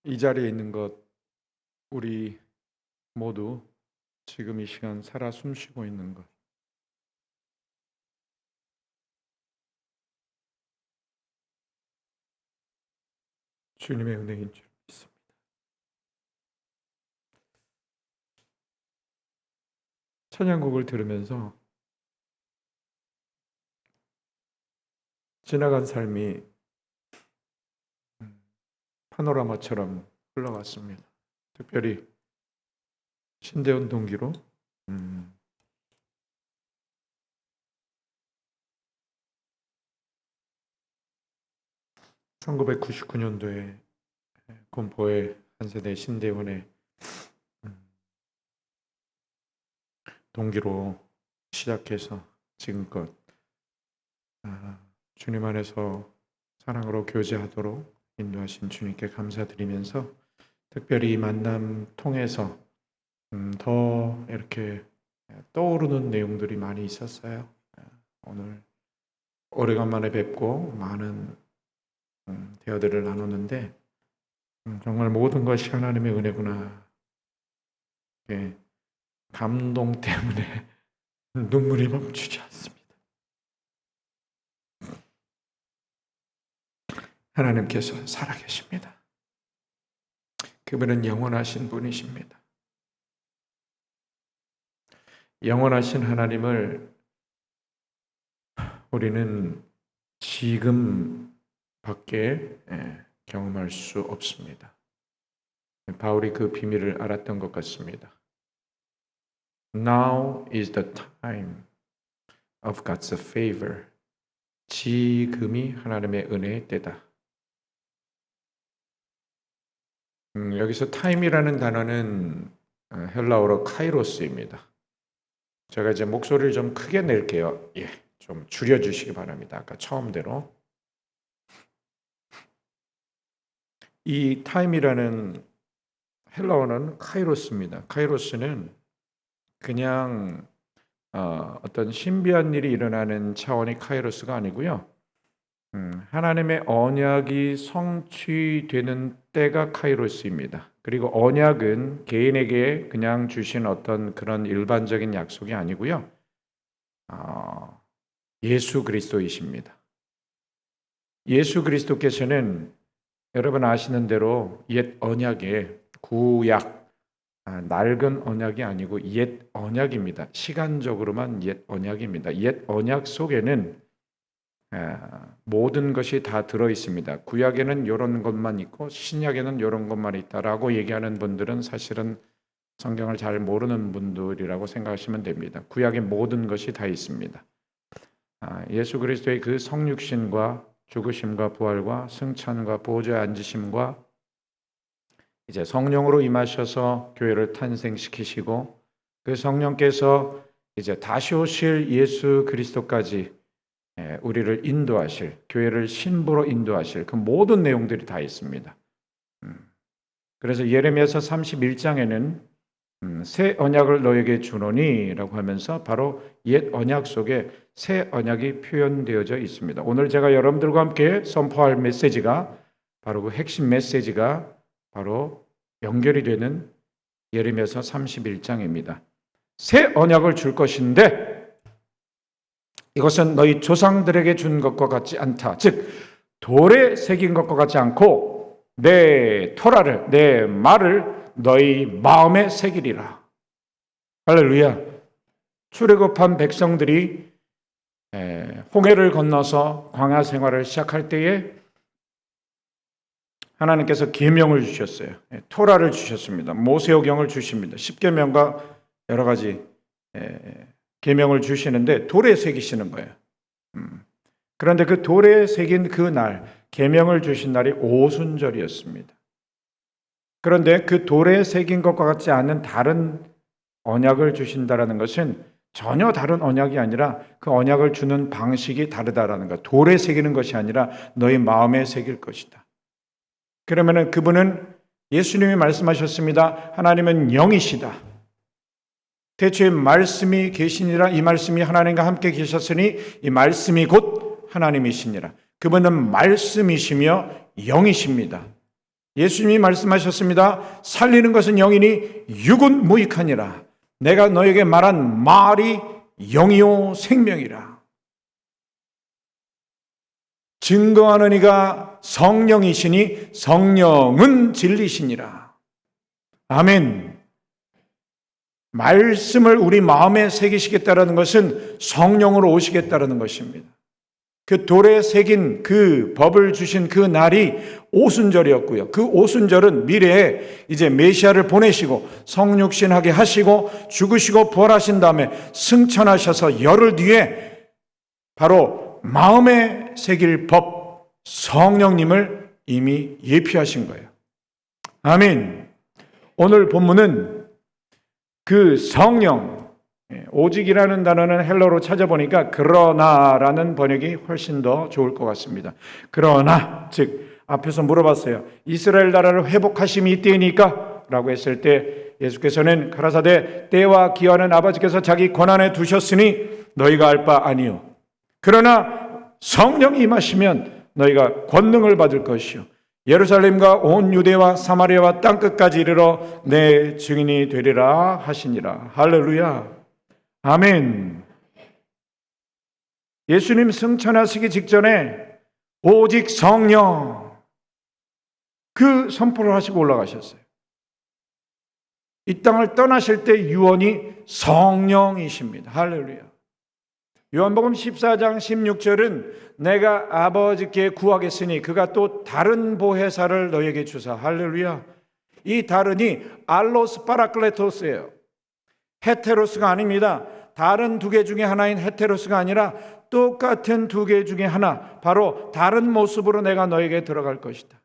이 자리에 있는 것 우리 모두 지금 이 시간 살아 숨쉬고 있는 것 주님의 은혜인 줄 믿습니다. 찬양곡을 들으면서 지나간 삶이 파노라마처럼 흘러갔습니다. 특별히 신대원 동기로 1999년도에 공포의 한 세대 신대원의 동기로 시작해서 지금껏 주님 안에서 사랑으로 교제하도록 인도하신 주님께 감사드리면서 특별히 이 만남 통해서 더 이렇게 떠오르는 내용들이 많이 있었어요. 오늘 오래간만에 뵙고 많은 대화들을 나눴는데 정말 모든 것이 하나님의 은혜구나. 감동 때문에 눈물이 멈추지 않습니다. 하나님께서 살아계십니다. 그분은 영원하신 분이십니다. 영원하신 하나님을 우리는 지금 밖에 경험할 수 없습니다. 바울이 그 비밀을 알았던 것 같습니다. Now is the time of God's favor. 지금이 하나님의 은혜의 때다. 여기서 타임이라는 단어는 헬라어로 카이로스입니다. 제가 이제 목소리를 좀 크게 낼게요. 좀 줄여주시기 바랍니다. 아까 처음대로. 이 타임이라는 헬라어는 카이로스입니다. 카이로스는 그냥 어떤 신비한 일이 일어나는 차원의 카이로스가 아니고요. 하나님의 언약이 성취되는 때가 카이로스입니다. 그리고 언약은 개인에게 그냥 주신 어떤 그런 일반적인 약속이 아니고요. 예수 그리스도이십니다. 예수 그리스도께서는 여러분 아시는 대로 옛 언약의 구약, 낡은 언약이 아니고 옛 언약입니다. 시간적으로만 옛 언약입니다. 옛 언약 속에는 모든 것이 다 들어 있습니다. 구약에는 이런 것만 있고 신약에는 이런 것만 있다라고 얘기하는 분들은 사실은 성경을 잘 모르는 분들이라고 생각하시면 됩니다. 구약의 모든 것이 다 있습니다. 예수 그리스도의 그 성육신과 죽으심과 부활과 승천과 보좌에 앉으심과 이제 성령으로 임하셔서 교회를 탄생시키시고 그 성령께서 이제 다시 오실 예수 그리스도까지 우리를 인도하실, 교회를 신부로 인도하실 그 모든 내용들이 다 있습니다. 그래서 예레미야서 31장에는 새 언약을 너에게 주노니 라고 하면서 바로 옛 언약 속에 새 언약이 표현되어져 있습니다. 오늘 제가 여러분들과 함께 선포할 메시지가 바로 그 핵심 메시지가 바로 연결이 되는 예레미야서 31장입니다. 새 언약을 줄 것인데 이것은 너희 조상들에게 준 것과 같지 않다. 즉 돌에 새긴 것과 같지 않고 내 토라를, 내 말을 너희 마음에 새기리라. 할렐루야. 출애굽한 백성들이 홍해를 건너서 광야 생활을 시작할 때에 하나님께서 계명을 주셨어요. 토라를 주셨습니다. 모세오경을 주십니다. 십계명과 여러 가지 계명을 주시는데 돌에 새기시는 거예요. 그런데 그 돌에 새긴 그 날, 계명을 주신 날이 오순절이었습니다. 그런데 그 돌에 새긴 것과 같지 않은 다른 언약을 주신다라는 것은 전혀 다른 언약이 아니라 그 언약을 주는 방식이 다르다라는 것. 돌에 새기는 것이 아니라 너희 마음에 새길 것이다. 그러면은 그분은 예수님이 말씀하셨습니다. 하나님은 영이시다. 태초에 말씀이 계시니라. 이 말씀이 하나님과 함께 계셨으니 이 말씀이 곧 하나님이시니라. 그분은 말씀이시며 영이십니다. 예수님이 말씀하셨습니다. 살리는 것은 영이니 육은 무익하니라. 내가 너에게 말한 말이 영이요 생명이라. 증거하는 이가 성령이시니 성령은 진리시니라. 아멘. 말씀을 우리 마음에 새기시겠다는 것은 성령으로 오시겠다는 것입니다. 그 돌에 새긴 그 법을 주신 그 날이 오순절이었고요. 그 오순절은 미래에 이제 메시아를 보내시고 성육신하게 하시고 죽으시고 부활하신 다음에 승천하셔서 열흘 뒤에 바로 마음에 새길 법 성령님을 이미 예표하신 거예요. 아멘. 오늘 본문은 그 성령, 오직이라는 단어는 헬러로 찾아보니까 그러나라는 번역이 훨씬 더 좋을 것 같습니다. 그러나, 즉 앞에서 물어봤어요. 이스라엘 나라를 회복하심이 이때이니까? 라고 했을 때 예수께서는 가라사대 때와 기한은 아버지께서 자기 권한에 두셨으니 너희가 알 바 아니요. 그러나 성령이 임하시면 너희가 권능을 받을 것이요. 예루살렘과 온 유대와 사마리아와 땅끝까지 이르러 내 증인이 되리라 하시니라. 할렐루야. 아멘. 예수님 승천하시기 직전에 오직 성령 그 선포를 하시고 올라가셨어요. 이 땅을 떠나실 때 유언이 성령이십니다. 할렐루야. 요한복음 14장 16절은 내가 아버지께 구하겠으니 그가 또 다른 보혜사를 너에게 주사. 할렐루야. 이 다른이 알로스 파라클레토스예요. 헤테로스가 아닙니다. 다른 두 개 중에 하나인 헤테로스가 아니라 똑같은 두 개 중에 하나, 바로 다른 모습으로 내가 너에게 들어갈 것이다.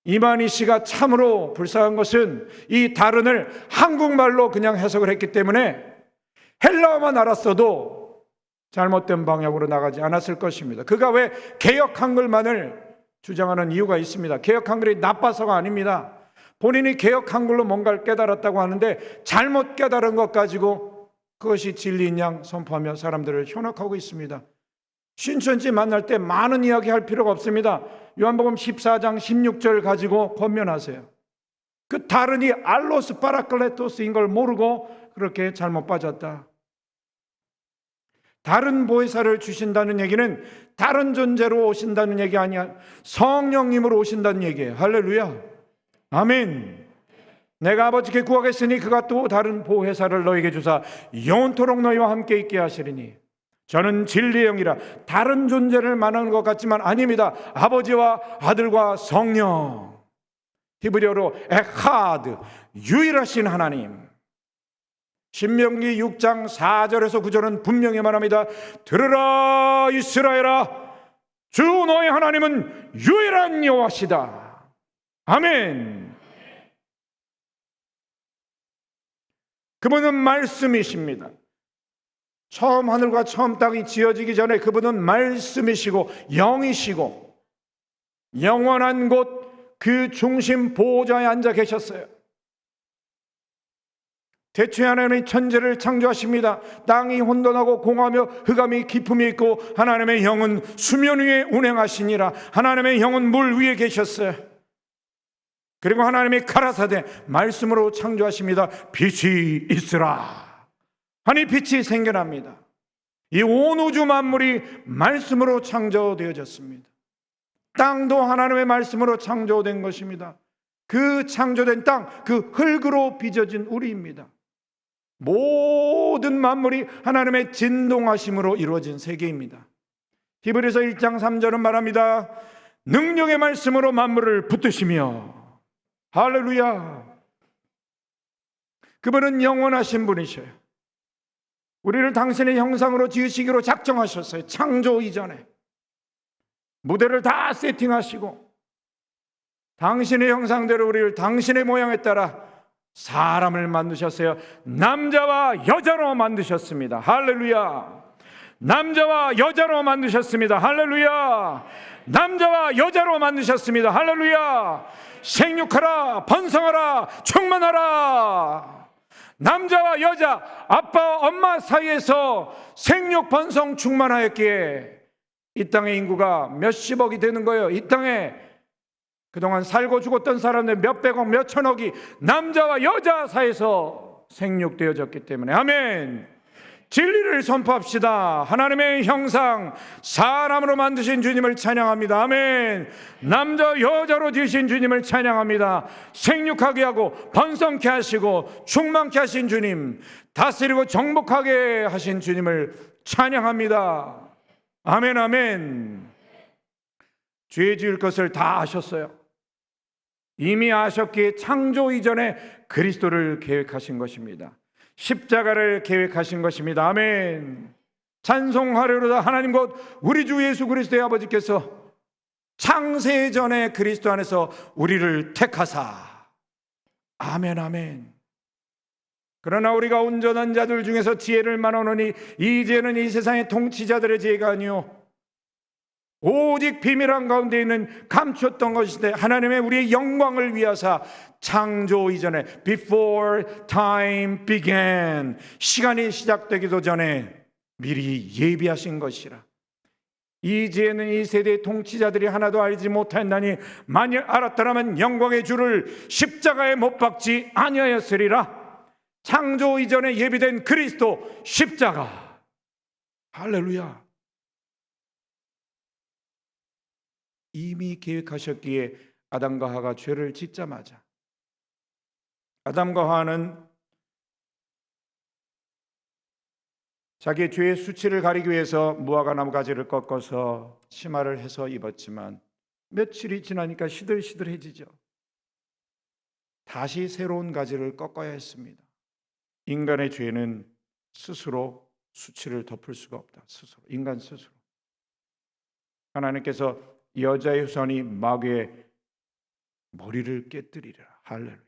이만희 씨가 참으로 불쌍한 것은 이 다른을 한국말로 그냥 해석을 했기 때문에 헬라어만 알았어도 잘못된 방향으로 나가지 않았을 것입니다. 그가 왜 개역 한글만을 주장하는 이유가 있습니다. 개역 한글이 나빠서가 아닙니다. 본인이 개역 한글로 뭔가를 깨달았다고 하는데 잘못 깨달은 것 가지고 그것이 진리인 양 선포하며 사람들을 현혹하고 있습니다. 신천지 만날 때 많은 이야기 할 필요가 없습니다. 요한복음 14장 16절 가지고 권면하세요. 그 다른이 알로스 파라클레토스인 걸 모르고 그렇게 잘못 빠졌다. 다른 보혜사를 주신다는 얘기는 다른 존재로 오신다는 얘기 아니야. 성령님으로 오신다는 얘기예요. 할렐루야. 아멘. 내가 아버지께 구하겠으니 그가 또 다른 보혜사를 너에게 주사 영원토록 너희와 함께 있게 하시리니 저는 진리의 영이라. 다른 존재를 말하는 것 같지만 아닙니다. 아버지와 아들과 성령. 히브리어로 에하드, 유일하신 하나님. 신명기 6장 4절에서 9절은 분명히 말합니다. 들으라 이스라엘아, 주 너의 하나님은 유일한 여호와시다. 아멘. 그분은 말씀이십니다. 처음 하늘과 처음 땅이 지어지기 전에 그분은 말씀이시고 영이시고 영원한 곳 그 중심 보호자에 앉아 계셨어요. 대초에 하나님이 천지를 창조하십니다. 땅이 혼돈하고 공하며 흑암이 깊음이 있고 하나님의 영은 수면 위에 운행하시니라. 하나님의 영은 물 위에 계셨어요. 그리고 하나님이 가라사대 말씀으로 창조하십니다. 빛이 있으라 하니 빛이 생겨납니다. 이 온 우주 만물이 말씀으로 창조되어졌습니다. 땅도 하나님의 말씀으로 창조된 것입니다. 그 창조된 땅, 그 흙으로 빚어진 우리입니다. 모든 만물이 하나님의 진동하심으로 이루어진 세계입니다. 히브리서 1장 3절은 말합니다. 능력의 말씀으로 만물을 붙드시며. 할렐루야. 그분은 영원하신 분이셔요. 우리를 당신의 형상으로 지으시기로 작정하셨어요. 창조 이전에 무대를 다 세팅하시고 당신의 형상대로 우리를 당신의 모양에 따라 사람을 만드셨어요. 남자와 여자로 만드셨습니다. 할렐루야. 남자와 여자로 만드셨습니다. 할렐루야. 남자와 여자로 만드셨습니다. 할렐루야. 생육하라, 번성하라, 충만하라. 남자와 여자, 아빠와 엄마 사이에서 생육, 번성, 충만하였기에 이 땅의 인구가 몇십억이 되는 거예요. 이 땅에 그동안 살고 죽었던 사람들 몇백억 몇천억이 남자와 여자 사이에서 생육되어졌기 때문에 아멘. 진리를 선포합시다. 하나님의 형상 사람으로 만드신 주님을 찬양합니다. 아멘. 남자 여자로 지으신 주님을 찬양합니다. 생육하게 하고 번성케 하시고 충만케 하신 주님, 다스리고 정복하게 하신 주님을 찬양합니다. 아멘 아멘. 죄 지을 것을 다 아셨어요. 이미 아셨기에 창조 이전에 그리스도를 계획하신 것입니다. 십자가를 계획하신 것입니다. 아멘. 찬송하려다 하나님 곧 우리 주 예수 그리스도의 아버지께서 창세 전에 그리스도 안에서 우리를 택하사. 아멘 아멘. 그러나 우리가 온전한 자들 중에서 지혜를 만하노니 이 지혜는 이 세상의 통치자들의 지혜가 아니요 오직 비밀한 가운데 있는 감췄던 것인데 하나님의 우리의 영광을 위하사 창조 이전에 before time began, 시간이 시작되기도 전에 미리 예비하신 것이라. 이 지혜는 이 세대의 통치자들이 하나도 알지 못하였나니 만일 알았더라면 영광의 주를 십자가에 못 박지 아니하였으리라. 창조 이전에 예비된 그리스도 십자가. 할렐루야. 이미 계획하셨기에 아담과 하가 죄를 짓자마자 아담과 하와는 자기의 죄의 수치를 가리기 위해서 무화과 나무 가지를 꺾어서 치마를 해서 입었지만 며칠이 지나니까 시들시들해지죠. 다시 새로운 가지를 꺾어야 했습니다. 인간의 죄는 스스로 수치를 덮을 수가 없다. 스스로, 인간 스스로. 하나님께서 여자의 후손이 마귀의 머리를 깨뜨리리라. 할렐루야.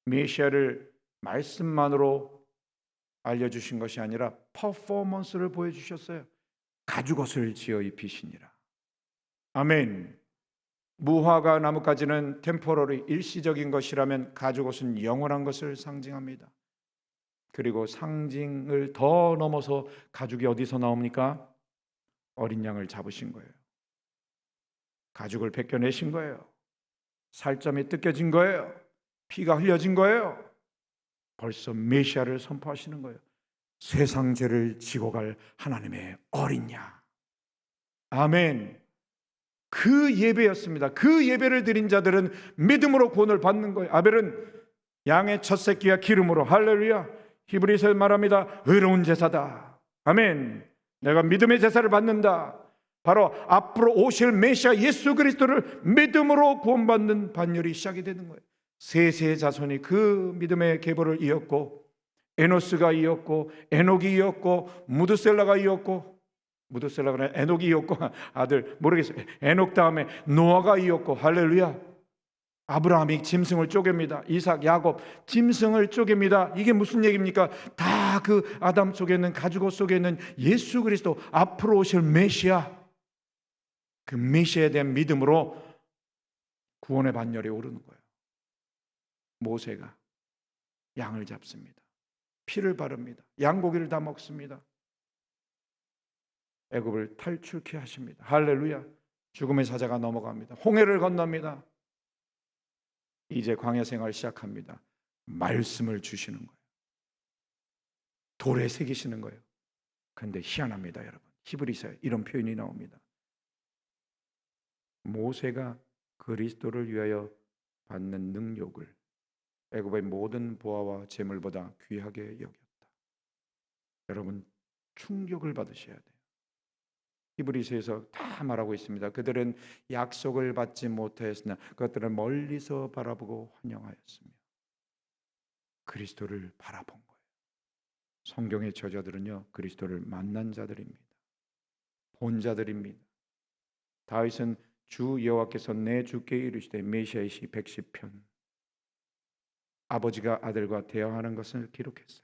메시아를 말씀만으로 알려주신 것이 아니라 퍼포먼스를 보여주셨어요. 가죽옷을 지어 입히시니라. 아멘. 무화과 나무까지는 템포러리 일시적인 것이라면 가죽옷은 영원한 것을 상징합니다. 그리고 상징을 더 넘어서 가죽이 어디서 나옵니까? 어린 양을 잡으신 거예요. 가죽을 벗겨내신 거예요. 살점이 뜯겨진 거예요. 피가 흘려진 거예요. 벌써 메시아를 선포하시는 거예요. 세상 죄를 지고 갈 하나님의 어린 양. 아멘. 그 예배였습니다. 그 예배를 드린 자들은 믿음으로 구원을 받는 거예요. 아벨은 양의 첫 새끼와 기름으로. 할렐루야. 히브리서에 말합니다. 의로운 제사다. 아멘. 내가 믿음의 제사를 받는다. 바로 앞으로 오실 메시아 예수 그리스도를 믿음으로 구원받는 반열이 시작이 되는 거예요. 셋의 자손이 그 믿음의 계보를 이었고, 에노스가 이었고, 에녹이 이었고, 무드셀라가 이었고, 무드셀라가 에녹이 이었고, 아들 모르겠어요. 에녹 다음에 노아가 이었고. 할렐루야. 아브라함이 짐승을 쪼갭니다. 이삭, 야곱 짐승을 쪼갭니다. 이게 무슨 얘기입니까? 다 그 아담 속에 있는 가죽옷 속에 있는 예수 그리스도, 앞으로 오실 메시아, 그 메시아에 대한 믿음으로 구원의 반열에 오르는 거예요. 모세가 양을 잡습니다. 피를 바릅니다. 양고기를 다 먹습니다. 애굽을 탈출케 하십니다. 할렐루야. 죽음의 사자가 넘어갑니다. 홍해를 건넙니다. 이제 광야 생활 시작합니다. 말씀을 주시는 거예요. 돌에 새기시는 거예요. 그런데 희한합니다, 여러분. 히브리서에 이런 표현이 나옵니다. 모세가 그리스도를 위하여 받는 능욕을 애굽의 모든 보화와 재물보다 귀하게 여겼다. 여러분, 충격을 받으셔야 돼요. 히브리서에서 다 말하고 있습니다. 그들은 약속을 받지 못하였으나 그것들은 멀리서 바라보고 환영하였으며 그리스도를 바라본 거예요. 성경의 저자들은요, 그리스도를 만난 자들입니다. 본 자들입니다. 다윗은 주 여호와께서 내 주께 이르시되 메시아의 시 110편, 아버지가 아들과 대화하는 것을 기록했어요.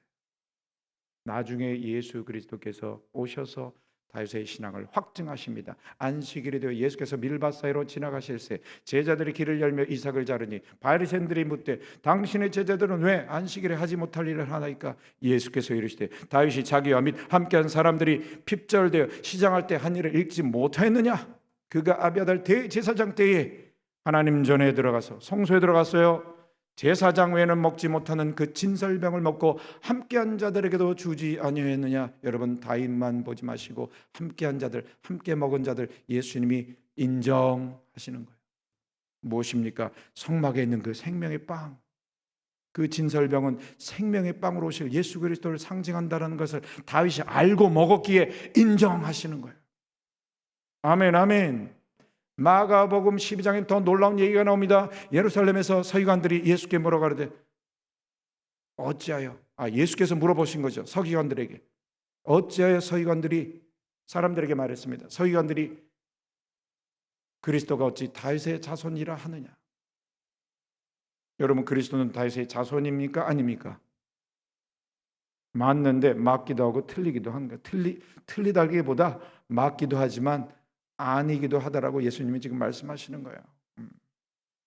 나중에 예수 그리스도께서 오셔서 다윗의 신앙을 확증하십니다. 안식일이 되어 예수께서 밀밭 사이로 지나가실새 제자들이 길을 열며 이삭을 자르니 바리새인들이 묻되 당신의 제자들은 왜 안식일에 하지 못할 일을 하나이까? 예수께서 이르시되 다윗이 자기와 및 함께한 사람들이 핍절되어 시장할 때 한 일을 읽지 못하였느냐? 그가 아비아달 대제사장 때에 하나님 전에 들어가서 성소에 들어갔어요. 제사장 외에는 먹지 못하는 그 진설병을 먹고 함께한 자들에게도 주지 아니하였느냐. 여러분, 다윗만 보지 마시고 함께한 자들, 함께 먹은 자들 예수님이 인정하시는 거예요. 무엇입니까? 성막에 있는 그 생명의 빵, 그 진설병은 생명의 빵으로 오실 예수 그리스도를 상징한다는 것을 다윗이 알고 먹었기에 인정하시는 거예요. 아멘, 아멘. 마가복음 12장에 더 놀라운 얘기가 나옵니다. 예루살렘에서 서기관들이 예수께 물어가르되 어찌하여, 예수께서 물어보신 거죠. 서기관들에게. 어찌하여 서기관들이 사람들에게 말했습니다. 서기관들이 그리스도가 어찌 다윗의 자손이라 하느냐. 여러분, 그리스도는 다윗의 자손입니까? 아닙니까? 맞는데 맞기도 하고 틀리기도 한 거예요. 틀리다기보다 맞기도 하지만 아니기도 하다라고 예수님이 지금 말씀하시는 거예요.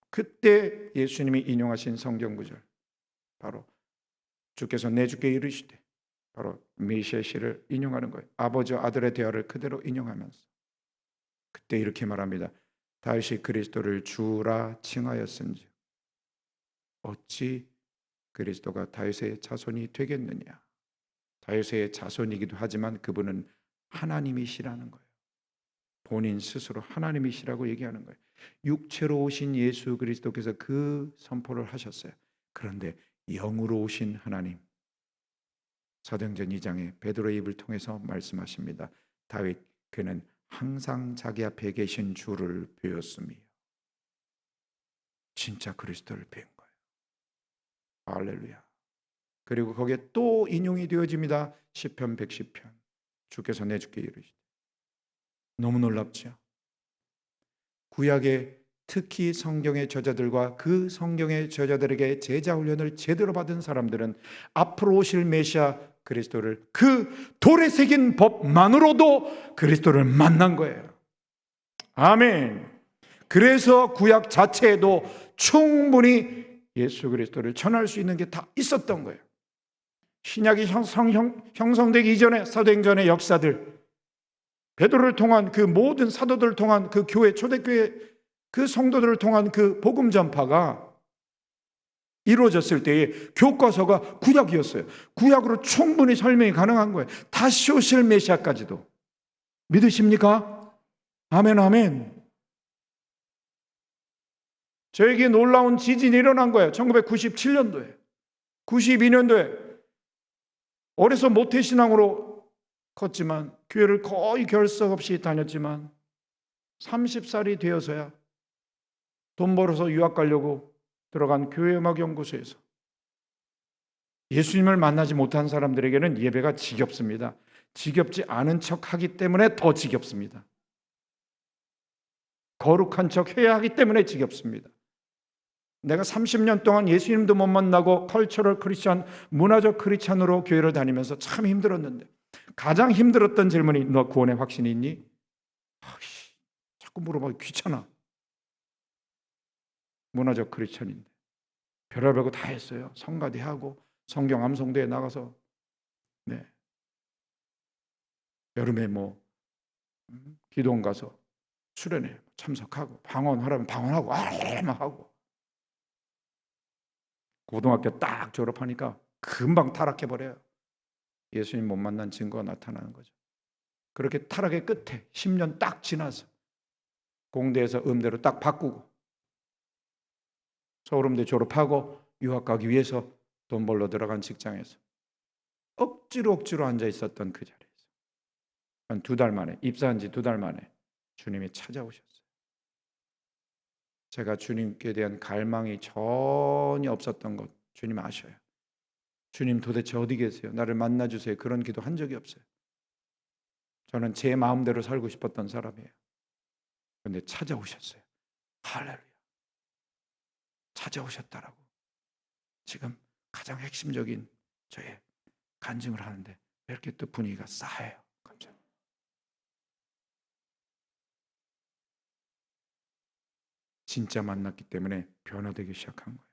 그때 예수님이 인용하신 성경 구절, 바로 주께서 내 주께 이르시되, 바로 메시아시를 인용하는 거예요. 아버지와 아들의 대화를 그대로 인용하면서 그때 이렇게 말합니다. 다윗이 그리스도를 주라 칭하였은즉 어찌 그리스도가 다윗의 자손이 되겠느냐. 다윗의 자손이기도 하지만 그분은 하나님이시라는 거예요. 본인 스스로 하나님이시라고 얘기하는 거예요. 육체로 오신 예수 그리스도께서 그 선포를 하셨어요. 그런데 영으로 오신 하나님, 사도행전 2장에 베드로의 입을 통해서 말씀하십니다. 다윗 그는 항상 자기 앞에 계신 주를 배웠으며 진짜 그리스도를 배운 거예요. 할렐루야. 그리고 거기에 또 인용이 되어집니다. 시편 110편. 주께서 내 주께 이르시되. 너무 놀랍죠. 구약의 특히 성경의 저자들과 그 성경의 저자들에게 제자 훈련을 제대로 받은 사람들은 앞으로 오실 메시아 그리스도를 그 돌에 새긴 법만으로도 그리스도를 만난 거예요. 아멘. 그래서 구약 자체에도 충분히 예수 그리스도를 전할 수 있는 게 다 있었던 거예요. 신약이 형성되기 이전에 사도행전의 역사들, 베드로를 통한 그 모든 사도들을 통한 그 교회, 초대교회 그 성도들을 통한 그 복음 전파가 이루어졌을 때의 교과서가 구약이었어요. 구약으로 충분히 설명이 가능한 거예요. 다시 오실 메시아까지도. 믿으십니까? 아멘, 아멘. 저에게 놀라운 지진이 일어난 거예요. 1997년도에. 92년도에. 어려서 모태신앙으로 컸지만 교회를 거의 결석 없이 다녔지만 30살이 되어서야 돈 벌어서 유학 가려고 들어간 교회음악연구소에서 예수님을 만나지 못한 사람들에게는 예배가 지겹습니다. 지겹지 않은 척 하기 때문에 더 지겹습니다. 거룩한 척 해야 하기 때문에 지겹습니다. 내가 30년 동안 예수님도 못 만나고 컬처럴 크리스찬, 문화적 크리스찬으로 교회를 다니면서 참 힘들었는데 가장 힘들었던 질문이 너 구원의 확신이 있니? 자꾸 물어봐. 귀찮아. 문화적 크리스찬인데 별의별 거 다 했어요. 성가대 하고 성경 암송대에 나가서 여름에 기도원 가서 수련회 참석하고 방언하라면 방언하고 하고 고등학교 딱 졸업하니까 금방 타락해버려요. 예수님 못 만난 증거가 나타나는 거죠. 그렇게 타락의 끝에 10년 딱 지나서 공대에서 음대로 딱 바꾸고 서울음대 졸업하고 유학 가기 위해서 돈 벌러 들어간 직장에서 억지로 앉아 있었던 그 자리에서 한 2달 만에, 입사한 지 2달 만에 주님이 찾아오셨어요. 제가 주님께 대한 갈망이 전혀 없었던 것 주님 아셔요. 주님 도대체 어디 계세요? 나를 만나주세요. 그런 기도 한 적이 없어요. 저는 제 마음대로 살고 싶었던 사람이에요. 그런데 찾아오셨어요. 할렐루야. 찾아오셨다라고. 지금 가장 핵심적인 저의 간증을 하는데 왜 이렇게 또 분위기가 싸해요? 갑자기. 진짜 만났기 때문에 변화되기 시작한 거예요.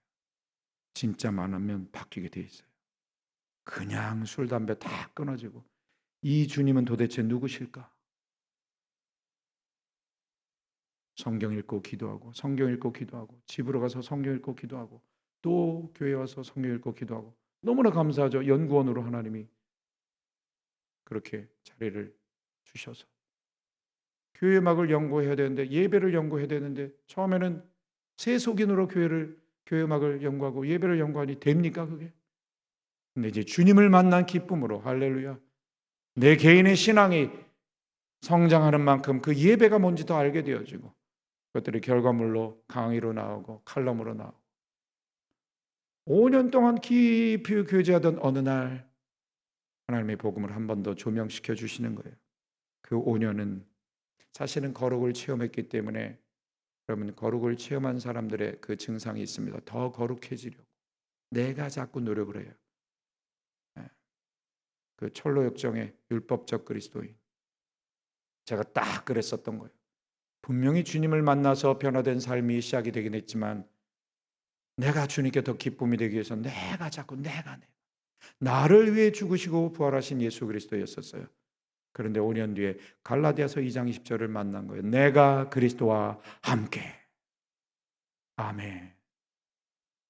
진짜 만나면 바뀌게 돼 있어요. 그냥 술, 담배 다 끊어지고 이 주님은 도대체 누구실까? 성경 읽고 기도하고, 성경 읽고 기도하고, 집으로 가서 성경 읽고 기도하고, 또 교회 와서 성경 읽고 기도하고. 너무나 감사하죠. 연구원으로 하나님이 그렇게 자리를 주셔서 교회 음악을 연구해야 되는데, 예배를 연구해야 되는데, 처음에는 세속인으로 교회 음악을 연구하고 예배를 연구하니 됩니까 그게? 근데 이제 주님을 만난 기쁨으로, 할렐루야, 내 개인의 신앙이 성장하는 만큼 그 예배가 뭔지 더 알게 되어지고, 그것들이 결과물로 강의로 나오고 칼럼으로 나오고, 5년 동안 깊이 교제하던 어느 날 하나님의 복음을 한 번 더 조명시켜 주시는 거예요. 그 5년은 사실은 거룩을 체험했기 때문에, 여러분, 거룩을 체험한 사람들의 그 증상이 있습니다. 더 거룩해지려고 내가 자꾸 노력을 해요. 그 철로역정의 율법적 그리스도인, 제가 딱 그랬었던 거예요. 분명히 주님을 만나서 변화된 삶이 시작이 되긴 했지만, 내가 주님께 더 기쁨이 되기 위해서 내가 자꾸 나를 위해 죽으시고 부활하신 예수 그리스도였었어요. 그런데 5년 뒤에 갈라디아서 2장 20절을 만난 거예요. 내가 그리스도와 함께. 아멘.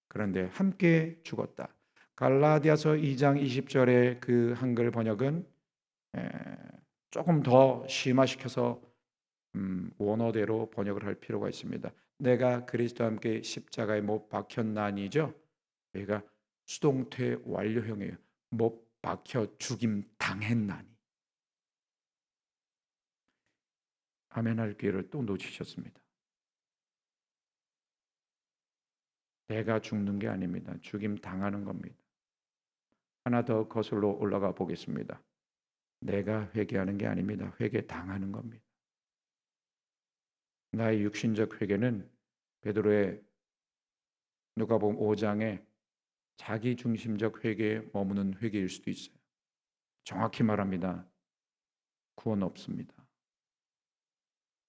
그런데 함께 죽었다. 갈라디아서 2장 20절의 그 한글 번역은 조금 더 심화시켜서 원어대로 번역을 할 필요가 있습니다. 내가 그리스도와 함께 십자가에 못 박혔나니죠. 여기가 수동태 완료형이에요. 못 박혀 죽임 당했나니. 아멘할 기회를 또 놓치셨습니다. 내가 죽는 게 아닙니다. 죽임 당하는 겁니다. 하나 더 거슬러 올라가 보겠습니다. 내가 회개하는 게 아닙니다. 회개 당하는 겁니다. 나의 육신적 회개는 베드로의 누가복음 5장에 자기중심적 회개에 머무는 회개일 수도 있어요. 정확히 말합니다. 구원 없습니다.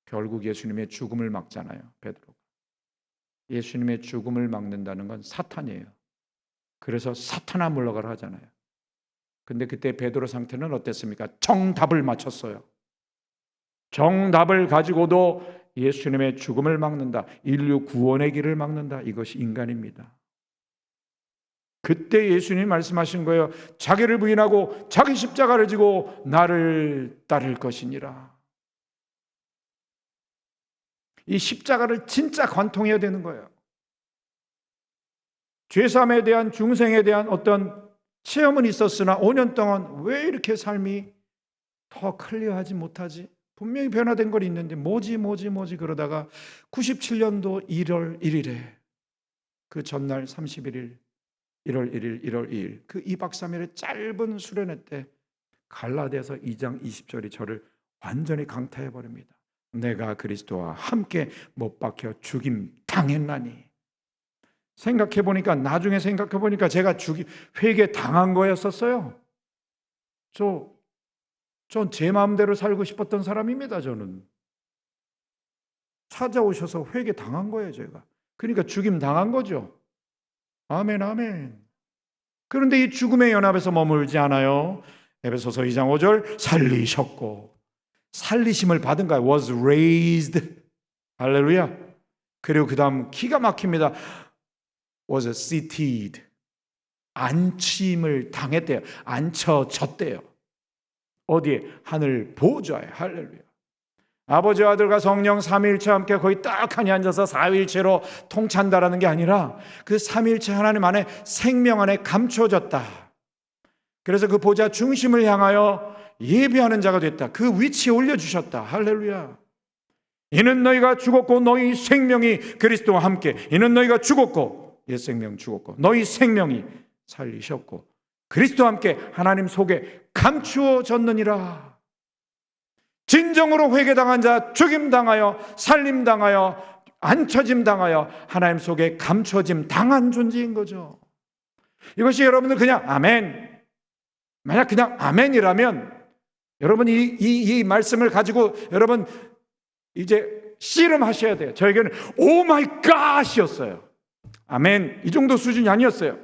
결국 예수님의 죽음을 막잖아요. 베드로가. 예수님의 죽음을 막는다는 건 사탄이에요. 그래서 사탄아 물러가라 하잖아요. 근데 그때 베드로 상태는 어땠습니까? 정답을 맞췄어요. 정답을 가지고도 예수님의 죽음을 막는다, 인류 구원의 길을 막는다, 이것이 인간입니다. 그때 예수님이 말씀하신 거예요. 자기를 부인하고 자기 십자가를 지고 나를 따를 것이니라. 이 십자가를 진짜 관통해야 되는 거예요. 죄사함에 대한, 중생에 대한 어떤 체험은 있었으나 5년 동안 왜 이렇게 삶이 더 클리어하지 못하지? 분명히 변화된 걸 있는데 뭐지 그러다가 97년도 1월 1일에 그 전날 31일 1월 1일 1월 2일 그 2박 3일의 짧은 수련회 때 갈라디아서 2장 20절이 저를 완전히 강타해버립니다. 내가 그리스도와 함께 못 박혀 죽임 당했나니. 생각해보니까, 나중에 생각해보니까 제가 회개 당한 거였었어요. 전 제 마음대로 살고 싶었던 사람입니다. 저는 찾아오셔서 회개 당한 거예요. 제가. 그러니까 죽임 당한 거죠. 아멘 아멘. 그런데 이 죽음의 연합에서 머물지 않아요. 에베소서 2장 5절 살리셨고, 살리심을 받은 거예요. was raised. 할렐루야. 그리고 그 다음 기가 막힙니다. was seated. 안침을 당했대요. 앉혀졌대요. 어디에? 하늘 보좌에. 할렐루야. 아버지와 아들과 성령 삼위일체와 함께 거의 딱하니 앉아서 사위일체로 통찬다라는 게 아니라 그 삼위일체 하나님 안에, 생명 안에 감춰졌다. 그래서 그 보좌 중심을 향하여 예배하는 자가 됐다. 그 위치에 올려주셨다. 할렐루야. 이는 너희가 죽었고 너희 생명이 그리스도와 함께, 이는 너희가 죽었고, 옛 생명 죽었고 너희 생명이 살리셨고 그리스도와 함께 하나님 속에 감추어졌느니라. 진정으로 회개당한 자, 죽임당하여 살림당하여 앉혀짐당하여 하나님 속에 감춰짐 당한 존재인 거죠. 이것이 여러분들 그냥 아멘, 만약 그냥 아멘이라면 여러분 이 말씀을 가지고 여러분 이제 씨름하셔야 돼요. 저에게는 오 마이 갓이었어요. 아멘, 이 정도 수준이 아니었어요.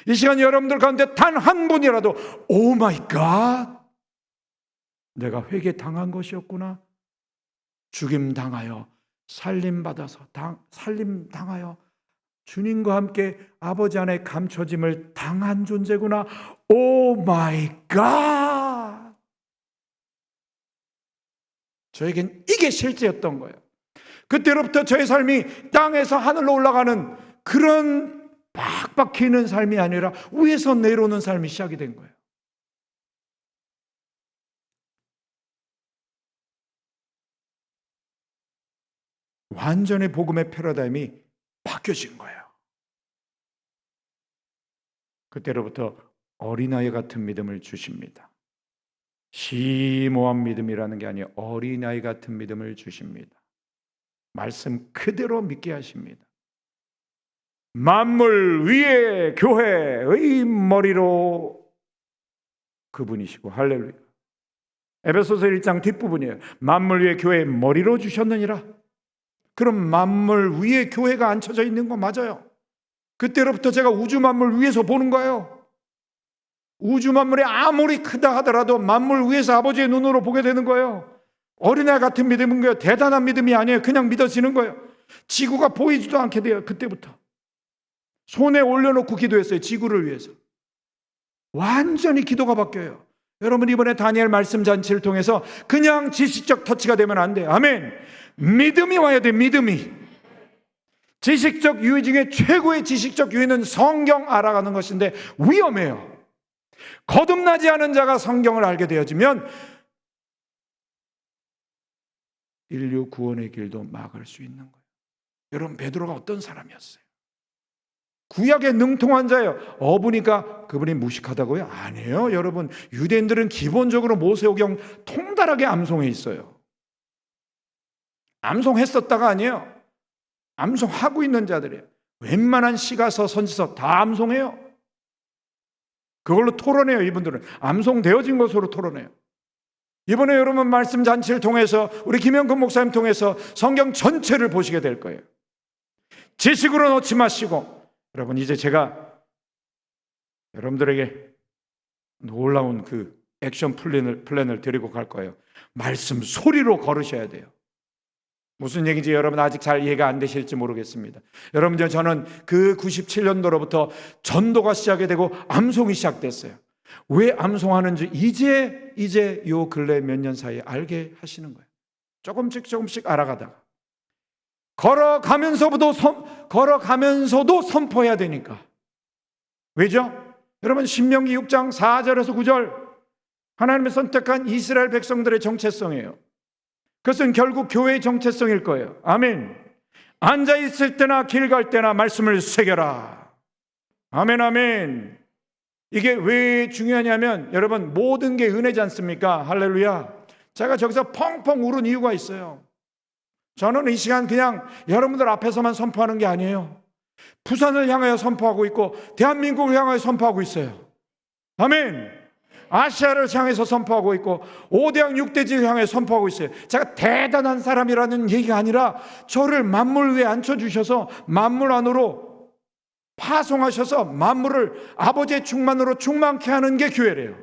이 시간 여러분들 가운데 단 한 분이라도 오 마이 갓, 내가 회개 당한 것이었구나, 죽임당하여 살림받아서 살림당하여 주님과 함께 아버지 안에 감춰짐을 당한 존재구나. 오 마이 갓! 저에겐 이게 실제였던 거예요. 그때로부터 저의 삶이 땅에서 하늘로 올라가는 그런 팍팍 기는 삶이 아니라 위에서 내려오는 삶이 시작이 된 거예요. 완전히 복음의 패러다임이 바뀌어진 거예요. 그때로부터 어린아이 같은 믿음을 주십니다. 심오한 믿음이라는 게 아니에요. 어린아이 같은 믿음을 주십니다. 말씀 그대로 믿게 하십니다. 만물 위에 교회의 머리로 그분이시고, 할렐루야. 에베소서 1장 뒷부분이에요. 만물 위에 교회의 머리로 주셨느니라. 그럼 만물 위에 교회가 앉혀져 있는 거 맞아요. 그때로부터 제가 우주 만물 위에서 보는 거예요. 우주 만물이 아무리 크다 하더라도 만물 위에서 아버지의 눈으로 보게 되는 거예요. 어린아이 같은 믿음은 거예요. 대단한 믿음이 아니에요. 그냥 믿어지는 거예요. 지구가 보이지도 않게 돼요. 그때부터 손에 올려놓고 기도했어요. 지구를 위해서. 완전히 기도가 바뀌어요. 여러분, 이번에 다니엘 말씀 잔치를 통해서 그냥 지식적 터치가 되면 안 돼요. 아멘. 믿음이 와야 돼. 믿음이. 지식적 유의 중에 최고의 지식적 유의는 성경 알아가는 것인데 위험해요. 거듭나지 않은 자가 성경을 알게 되어지면 인류 구원의 길도 막을 수 있는 거예요. 여러분, 베드로가 어떤 사람이었어요? 구약에 능통한 자예요. 어부니까 그분이 무식하다고요? 아니에요. 여러분, 유대인들은 기본적으로 모세오경 통달하게 암송해 있어요. 암송했었다가 아니에요. 암송하고 있는 자들이에요. 웬만한 시가서, 선지서 다 암송해요. 그걸로 토론해요. 이분들은 암송되어진 것으로 토론해요. 이번에 여러분 말씀 잔치를 통해서 우리 김영근 목사님 통해서 성경 전체를 보시게 될 거예요. 지식으로 놓지 마시고, 여러분 이제 제가 여러분들에게 놀라운 그 액션 플랜을 드리고 갈 거예요. 말씀 소리로 걸으셔야 돼요. 무슨 얘기인지 여러분 아직 잘 이해가 안 되실지 모르겠습니다. 여러분, 저는 그 97년도로부터 전도가 시작이 되고 암송이 시작됐어요. 왜 암송하는지 이제 요 근래 몇 년 사이에 알게 하시는 거예요. 조금씩 알아가다가 걸어가면서도 선포해야 되니까. 왜죠? 여러분, 신명기 6장 4절에서 9절 하나님의 선택한 이스라엘 백성들의 정체성이에요. 그것은 결국 교회의 정체성일 거예요. 아멘. 앉아있을 때나 길 갈 때나 말씀을 새겨라. 아멘, 아멘. 이게 왜 중요하냐면 여러분, 모든 게 은혜지 않습니까? 할렐루야. 제가 저기서 펑펑 울은 이유가 있어요. 저는 이 시간 그냥 여러분들 앞에서만 선포하는 게 아니에요. 부산을 향하여 선포하고 있고 대한민국을 향하여 선포하고 있어요. 아멘. 아시아를 향해서 선포하고 있고 5대양 6대지를 향해 선포하고 있어요. 제가 대단한 사람이라는 얘기가 아니라 저를 만물 위에 앉혀주셔서 만물 안으로 파송하셔서 만물을 아버지의 충만으로 충만케 하는 게 교회래요.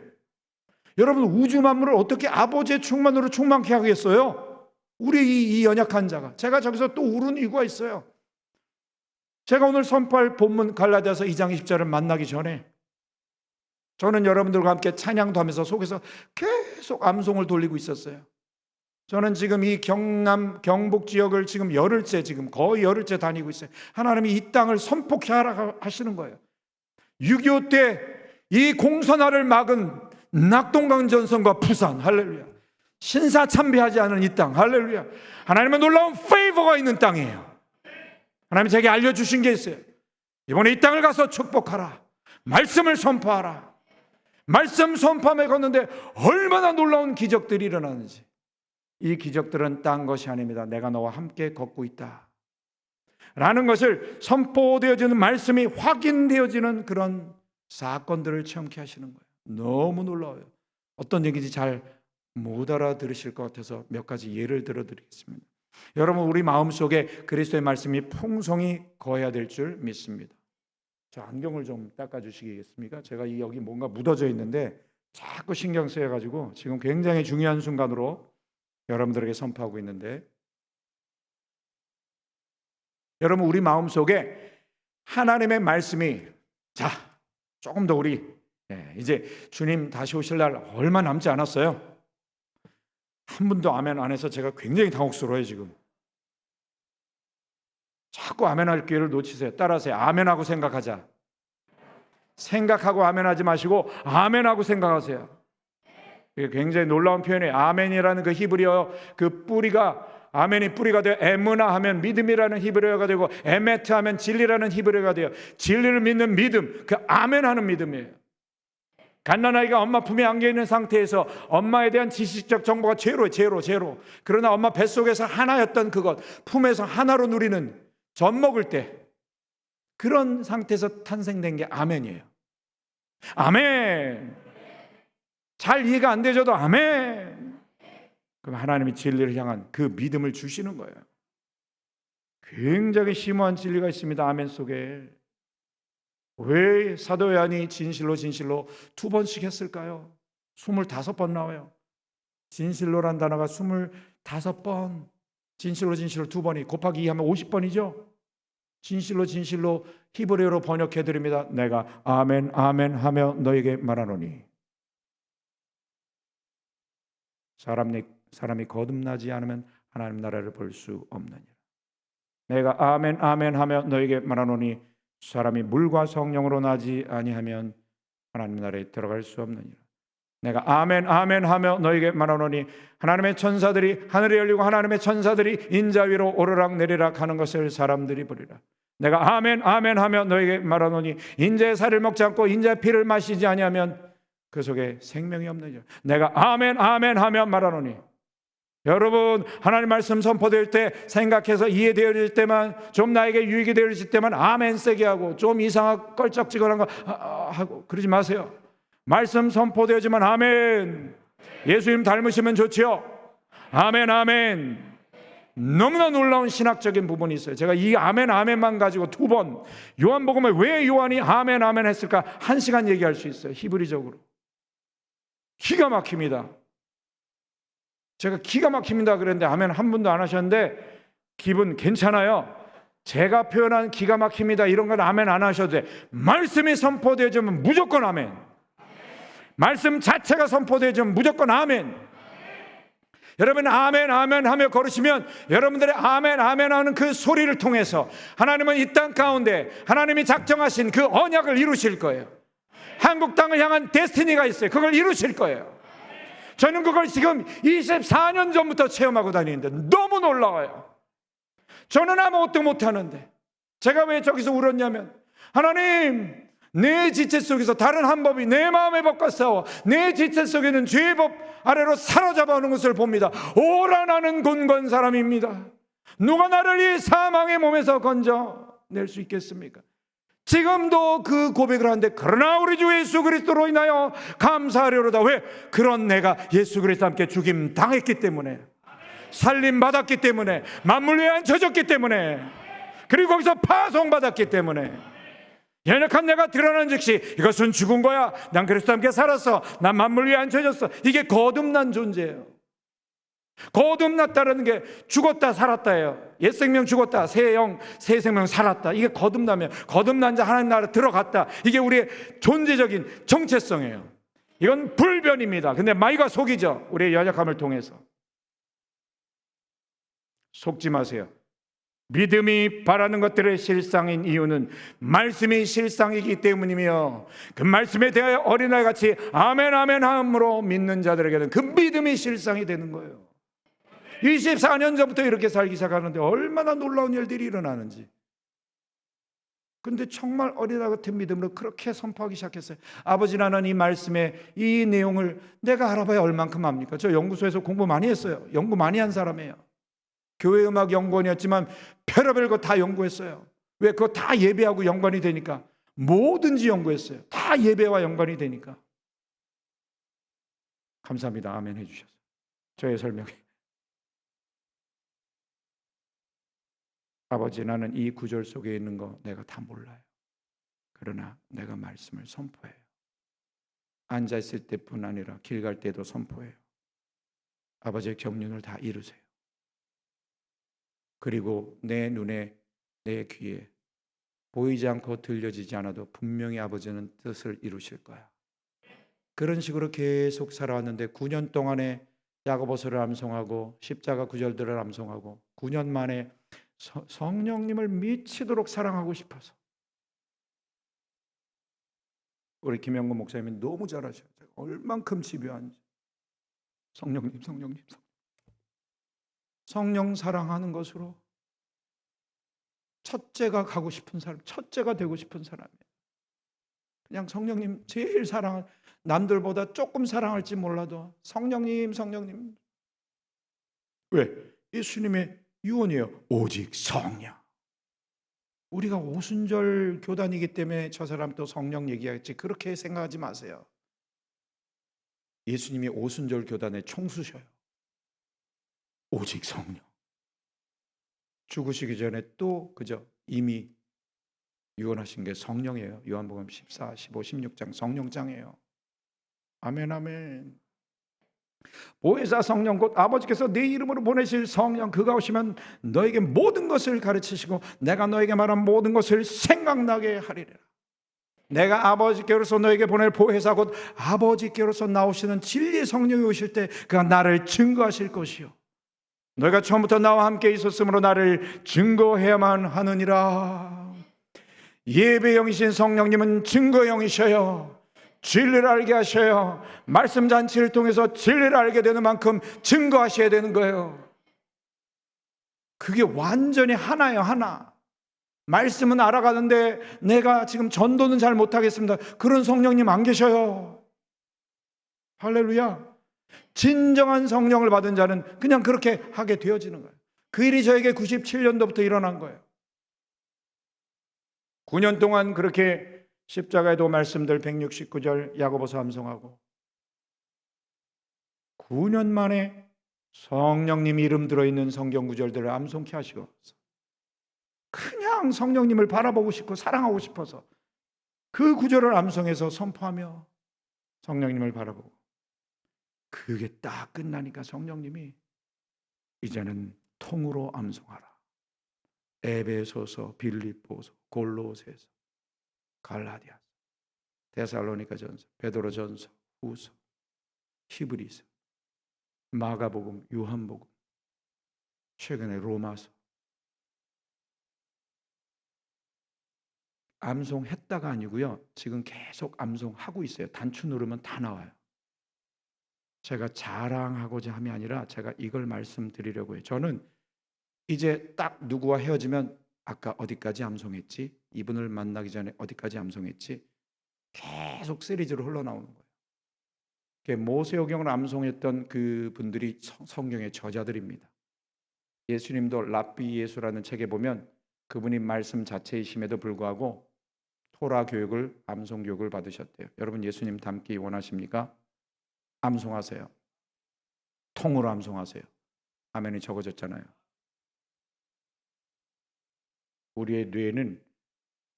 여러분, 우주 만물을 어떻게 아버지의 충만으로 충만케 하겠어요? 우리 이 연약한 자가. 제가 저기서 또 울은 이유가 있어요. 제가 오늘 선포할 본문 갈라디아서 2장 20절을 만나기 전에 저는 여러분들과 함께 찬양도 하면서 속에서 계속 암송을 돌리고 있었어요. 저는 지금 이 경북 지역을 거의 열흘째 다니고 있어요. 하나님이 이 땅을 선포케 하라 하시는 거예요. 6.25 때 이 공선화를 막은 낙동강 전선과 부산, 할렐루야. 신사참배하지 않은 이 땅, 할렐루야. 하나님의 놀라운 페이버가 있는 땅이에요. 하나님이 제게 알려주신 게 있어요. 이번에 이 땅을 가서 축복하라. 말씀을 선포하라. 말씀 선포함에 걷는데 얼마나 놀라운 기적들이 일어나는지. 이 기적들은 딴 것이 아닙니다. 내가 너와 함께 걷고 있다 라는 것을 선포되어지는 말씀이 확인되어지는 그런 사건들을 체험케 하시는 거예요. 너무 놀라워요. 어떤 얘기인지 잘 못 알아들으실 것 같아서 몇 가지 예를 들어드리겠습니다. 여러분, 우리 마음속에 그리스도의 말씀이 풍성히 거해야 될 줄 믿습니다. 저 안경을 좀 닦아주시겠습니까? 제가 여기 뭔가 묻어져 있는데 자꾸 신경 쓰여가지고 지금 굉장히 중요한 순간으로 여러분들에게 선포하고 있는데, 여러분, 우리 마음속에 하나님의 말씀이, 자, 조금 더 우리 이제 주님 다시 오실 날 얼마 남지 않았어요. 한 분도 아멘 안 해서 제가 굉장히 당혹스러워요. 지금 자꾸 아멘할 기회를 놓치세요. 따라하세요. 아멘하고 생각하자. 생각하고 아멘하지 마시고 아멘하고 생각하세요. 이게 굉장히 놀라운 표현이에요. 아멘이라는 그 히브리어 그 뿌리가, 아멘이 뿌리가 되어 에무나 하면 믿음이라는 히브리어가 되고, 에메트 하면 진리라는 히브리어가 되어 진리를 믿는 믿음, 그 아멘하는 믿음이에요. 갓난아이가 엄마 품에 안겨 있는 상태에서 엄마에 대한 지식적 정보가 제로. 그러나 엄마 뱃속에서 하나였던 그것, 품에서 하나로 누리는, 젖 먹을 때 그런 상태에서 탄생된 게 아멘이에요. 아멘. 잘 이해가 안 되셔도 아멘. 그럼 하나님이 진리를 향한 그 믿음을 주시는 거예요. 굉장히 심오한 진리가 있습니다. 아멘 속에. 왜 사도 요한이 진실로 2번씩 했을까요? 25번 나와요. 진실로란 단어가 25번. 진실로 2번이 곱하기 2 하면 50번이죠. 진실로 히브리어로 번역해 드립니다. 내가 아멘 하며 너에게 말하노니, 사람이 거듭나지 않으면 하나님 나라를 볼 수 없느니라. 내가 아멘 하며 너에게 말하노니, 사람이 물과 성령으로 나지 아니하면 하나님 나라에 들어갈 수 없느니라. 내가 아멘 하며 너에게 말하노니, 하나님의 천사들이 하늘이 열리고 하나님의 천사들이 인자 위로 오르락 내리락 하는 것을 사람들이 보리라. 내가 아멘 하며 너에게 말하노니, 인자의 살을 먹지 않고 인자의 피를 마시지 아니하면 그 속에 생명이 없느니라. 내가 아멘 하며 말하노니, 여러분, 하나님 말씀 선포될 때 생각해서 이해되어질 때만, 좀 나에게 유익이 되어질 때만 아멘 세게 하고, 좀 이상하고 껄쩍지근한 거 하고 그러지 마세요. 말씀 선포되어지면 아멘. 예수님 닮으시면 좋지요. 아멘. 너무나 놀라운 신학적인 부분이 있어요. 제가 이 아멘만 가지고 2번, 요한복음에 왜 요한이 아멘 했을까 1시간 얘기할 수 있어요. 히브리적으로 기가 막힙니다. 제가 기가 막힙니다 그랬는데 아멘 한 분도 안 하셨는데 기분 괜찮아요. 제가 표현한 기가 막힙니다 이런 건 아멘 안 하셔도 돼. 말씀이 선포되어지면 무조건 아멘. 말씀 자체가 선포되어지면 무조건 아멘. 여러분, 아멘 하며 걸으시면 여러분들의 아멘 하는 그 소리를 통해서 하나님은 이 땅 가운데 하나님이 작정하신 그 언약을 이루실 거예요. 한국 땅을 향한 데스티니가 있어요. 그걸 이루실 거예요. 저는 그걸 지금 24년 전부터 체험하고 다니는데 너무 놀라워요. 저는 아무것도 못하는데 제가 왜 저기서 울었냐면, 하나님, 내 지체 속에서 다른 한 법이 내 마음의 법과 싸워 내 지체 속에는 죄의 법 아래로 사로잡아 오는 것을 봅니다. 오라, 나는 곤고한 사람입니다. 누가 나를 이 사망의 몸에서 건져낼 수 있겠습니까? 지금도 그 고백을 하는데, 그러나 우리 주 예수 그리스도로 인하여 감사하려로다. 왜? 그런 내가 예수 그리스도와 함께 죽임 당했기 때문에, 살림 받았기 때문에, 만물 위에 앉혀졌기 때문에, 그리고 거기서 파송받았기 때문에, 연약한 내가 드러난 즉시 이것은 죽은 거야. 난 그리스도와 함께 살았어. 난 만물 위에 앉혀졌어. 이게 거듭난 존재예요. 거듭났다는 게 죽었다 살았다예요. 옛 생명 죽었다, 새 생명 살았다. 이게 거듭나면, 거듭난 자 하나님 나라 들어갔다. 이게 우리의 존재적인 정체성이에요. 이건 불변입니다. 근데 마이가 속이죠. 우리의 연약함을 통해서. 속지 마세요. 믿음이 바라는 것들의 실상인 이유는 말씀이 실상이기 때문이며, 그 말씀에 대하여 어린아이같이 아멘 함으로 믿는 자들에게는 그 믿음이 실상이 되는 거예요. 24년 전부터 이렇게 살기 시작하는데 얼마나 놀라운 일들이 일어나는지. 근데 정말 어린아이 같은 믿음으로 그렇게 선포하기 시작했어요. 아버지, 나는 이 말씀의 이 내용을 내가 알아봐야 얼만큼 합니까? 저 연구소에서 공부 많이 했어요. 연구 많이 한 사람이에요. 교회 음악 연구원이었지만 별의별 거 다 연구했어요. 왜? 그거 다 예배하고 연관이 되니까. 뭐든지 연구했어요. 다 예배와 연관이 되니까. 감사합니다. 아멘 해주셔서. 저의 설명에. 아버지, 나는 이 구절 속에 있는 거 내가 다 몰라요. 그러나 내가 말씀을 선포해요. 앉아있을 때뿐 아니라 길 갈 때도 선포해요. 아버지의 경륜을 다 이루세요. 그리고 내 눈에 내 귀에 보이지 않고 들려지지 않아도 분명히 아버지는 뜻을 이루실 거야. 그런 식으로 계속 살아왔는데 9년 동안에 야고보서를 암송하고 십자가 구절들을 암송하고 9년 만에 성령님을 미치도록 사랑하고 싶어서. 우리 김영건 목사님이 너무 잘하셔요. 얼만큼 집요한지. 성령님, 성령 사랑하는 것으로 첫째가 가고 싶은 사람, 첫째가 되고 싶은 사람이에요. 그냥 성령님 제일 사랑을, 남들보다 조금 사랑할지 몰라도 성령님. 왜? 예수님의 유언이에요. 오직 성령. 우리가 오순절 교단이기 때문에 저 사람 또 성령 얘기하겠지, 그렇게 생각하지 마세요. 예수님이 오순절 교단의 총수셔요. 오직 성령. 죽으시기 전에 또 그저 이미 유언하신 게 성령이에요. 요한복음 14, 15, 16장 성령장이에요. 아멘, 아멘. 보혜사 성령 곧 아버지께서 내 이름으로 보내실 성령, 그가 오시면 너에게 모든 것을 가르치시고 내가 너에게 말한 모든 것을 생각나게 하리라. 내가 아버지께로서 너에게 보낼 보혜사 곧 아버지께로서 나오시는 진리의 성령이 오실 때 그가 나를 증거하실 것이요 너희가 처음부터 나와 함께 있었으므로 나를 증거해야만 하느니라. 예배 영이신 성령님은 증거 영이셔요. 진리를 알게 하셔요. 말씀 잔치를 통해서 진리를 알게 되는 만큼 증거하셔야 되는 거예요. 그게 완전히 하나예요, 하나. 말씀은 알아가는데 내가 지금 전도는 잘 못하겠습니다. 그런 성령님 안 계셔요. 할렐루야. 진정한 성령을 받은 자는 그냥 그렇게 하게 되어지는 거예요. 그 일이 저에게 97년도부터 일어난 거예요. 9년 동안 그렇게 십자가에도 말씀들 169절 야고보서 암송하고 9년 만에 성령님 이름 들어있는 성경 구절들을 암송케 하시고 그냥 성령님을 바라보고 싶고 사랑하고 싶어서 그 구절을 암송해서 선포하며 성령님을 바라보고, 그게 딱 끝나니까 성령님이 이제는 통으로 암송하라. 에베소서, 빌립보서, 골로새서, 갈라디아서, 데살로니가전서, 베드로전서, 후서, 히브리서, 마가복음, 요한복음, 최근에 로마서. 암송했다가 아니고요, 지금 계속 암송하고 있어요. 단추 누르면 다 나와요. 제가 자랑하고자 함이 아니라 제가 이걸 말씀드리려고 해요. 저는 이제 딱 누구와 헤어지면 아까 어디까지 암송했지? 이분을 만나기 전에 어디까지 암송했지? 계속 시리즈로 흘러나오는 거예요. 모세오경을 암송했던 그 분들이 성경의 저자들입니다. 예수님도 랍비 예수라는 책에 보면 그분이 말씀 자체이심에도 불구하고 토라 교육을, 암송 교육을 받으셨대요. 여러분 예수님 닮기 원하십니까? 암송하세요. 통으로 암송하세요. 아멘이 적어졌잖아요. 우리의 뇌는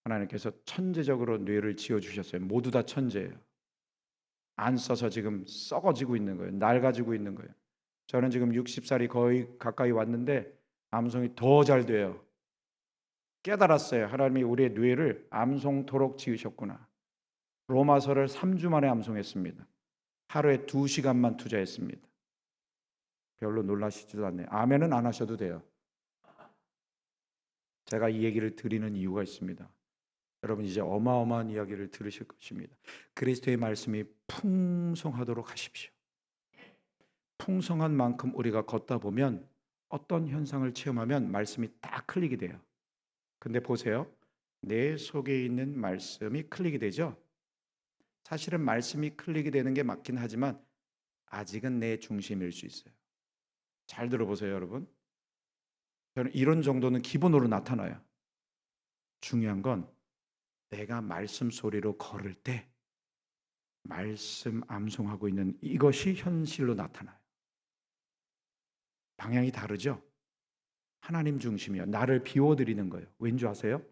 하나님께서 천재적으로 뇌를 지어주셨어요. 모두 다 천재예요. 안 써서 지금 썩어지고 있는 거예요. 낡아지고 있는 거예요. 저는 지금 60살이 거의 가까이 왔는데 암송이 더 잘 돼요. 깨달았어요. 하나님이 우리의 뇌를 암송토록 지으셨구나. 로마서를 3주 만에 암송했습니다. 하루에 2시간만 투자했습니다. 별로 놀라시지도 않네요. 아멘은 안 하셔도 돼요. 제가 이 얘기를 드리는 이유가 있습니다. 여러분 이제 어마어마한 이야기를 들으실 것입니다. 그리스도의 말씀이 풍성하도록 하십시오. 풍성한 만큼 우리가 걷다 보면 어떤 현상을 체험하면 말씀이 딱 클릭이 돼요. 근데 보세요. 내 속에 있는 말씀이 클릭이 되죠. 사실은 말씀이 클릭이 되는 게 맞긴 하지만 아직은 내 중심일 수 있어요. 잘 들어보세요, 여러분. 저는 이런 정도는 기본으로 나타나요. 중요한 건 내가 말씀 소리로 걸을 때 말씀 암송하고 있는 이것이 현실로 나타나요. 방향이 다르죠? 하나님 중심이요. 나를 비워드리는 거예요. 왠지 아세요?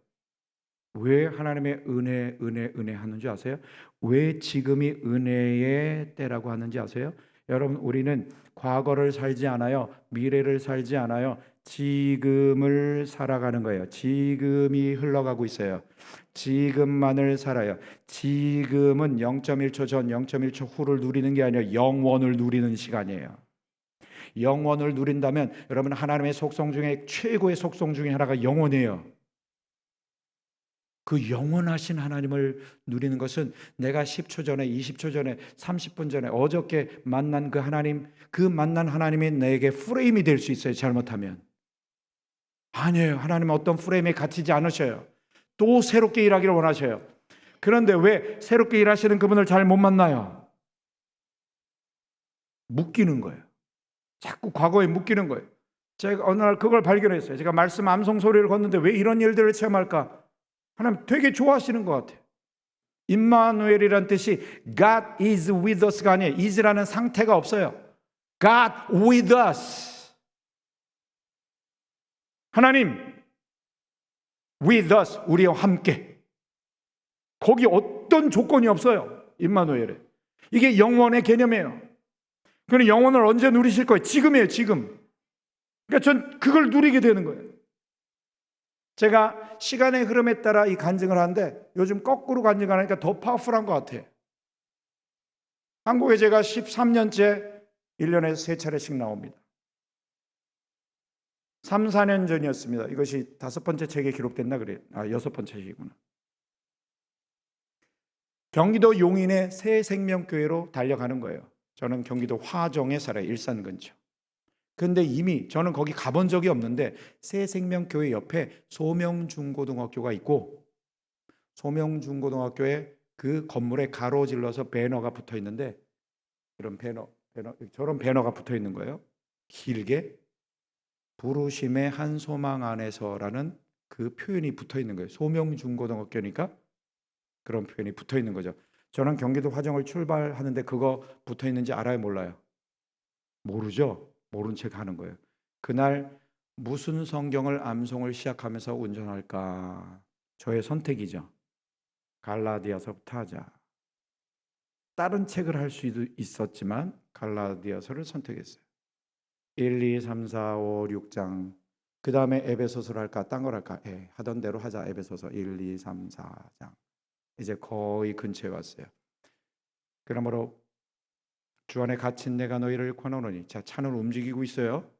왜 하나님의 은혜 하는 줄 아세요? 왜 지금이 은혜의 때라고 하는지 아세요? 여러분, 우리는 과거를 살지 않아요. 미래를 살지 않아요. 지금을 살아가는 거예요. 지금이 흘러가고 있어요. 지금만을 살아요. 지금은 0.1초 전, 0.1초 후를 누리는 게 아니라 영원을 누리는 시간이에요. 영원을 누린다면 여러분, 하나님의 속성 중에 최고의 속성 중에 하나가 영원이에요. 그 영원하신 하나님을 누리는 것은 내가 10초 전에, 20초 전에, 30분 전에 어저께 만난 그 하나님, 그 만난 하나님이 내게 프레임이 될 수 있어요. 잘못하면. 아니에요. 하나님은 어떤 프레임에 갇히지 않으셔요. 또 새롭게 일하기를 원하셔요. 그런데 왜 새롭게 일하시는 그분을 잘 못 만나요? 묶이는 거예요. 자꾸 과거에 묶이는 거예요. 제가 어느 날 그걸 발견했어요. 제가 말씀 암송 소리를 걷는데 왜 이런 일들을 체험할까? 하나님 되게 좋아하시는 것 같아요. 임마누엘이란 뜻이 God is with us가 아니에요. is라는 상태가 없어요. God with us. 하나님 with us, 우리와 함께. 거기 어떤 조건이 없어요. 임마누엘에. 이게 영원의 개념이에요. 그럼 영원을 언제 누리실 거예요? 지금이에요. 지금. 그러니까 전 그걸 누리게 되는 거예요. 제가 시간의 흐름에 따라 이 간증을 하는데 요즘 거꾸로 간증하니까 더 파워풀한 것 같아요. 한국에 제가 13년째 1년에 3차례씩 나옵니다. 3, 4년 전이었습니다. 이것이 5번째 책에 기록됐나 그래요. 6번째 책이구나. 경기도 용인의 새생명교회로 달려가는 거예요. 저는 경기도 화정에 살아요. 일산 근처. 근데 이미 저는 거기 가본 적이 없는데 새생명교회 옆에 소명중고등학교가 있고, 소명중고등학교에 그 건물에 가로질러서 배너가 붙어 있는데, 이런 저런 배너가 붙어 있는 거예요. 길게 부르심의 한 소망 안에서라는 그 표현이 붙어 있는 거예요. 소명중고등학교니까 그런 표현이 붙어 있는 거죠. 저는 경기도 화정을 출발하는데 그거 붙어 있는지 알아요, 몰라요? 모르죠. 모른 채 가는 거예요. 그날 무슨 성경을 암송을 시작하면서 운전할까? 저의 선택이죠. 갈라디아서부터 하자. 다른 책을 할 수도 있었지만 갈라디아서를 선택했어요. 1, 2, 3, 4, 5, 6장. 그 다음에 에베소서를 할까? 딴 걸 할까? 하던 대로 하자. 에베소서 1, 2, 3, 4장. 이제 거의 근처에 왔어요. 그러므로 주 안에 갇힌 내가 너희를 권하노니. 자, 차는 움직이고 있어요.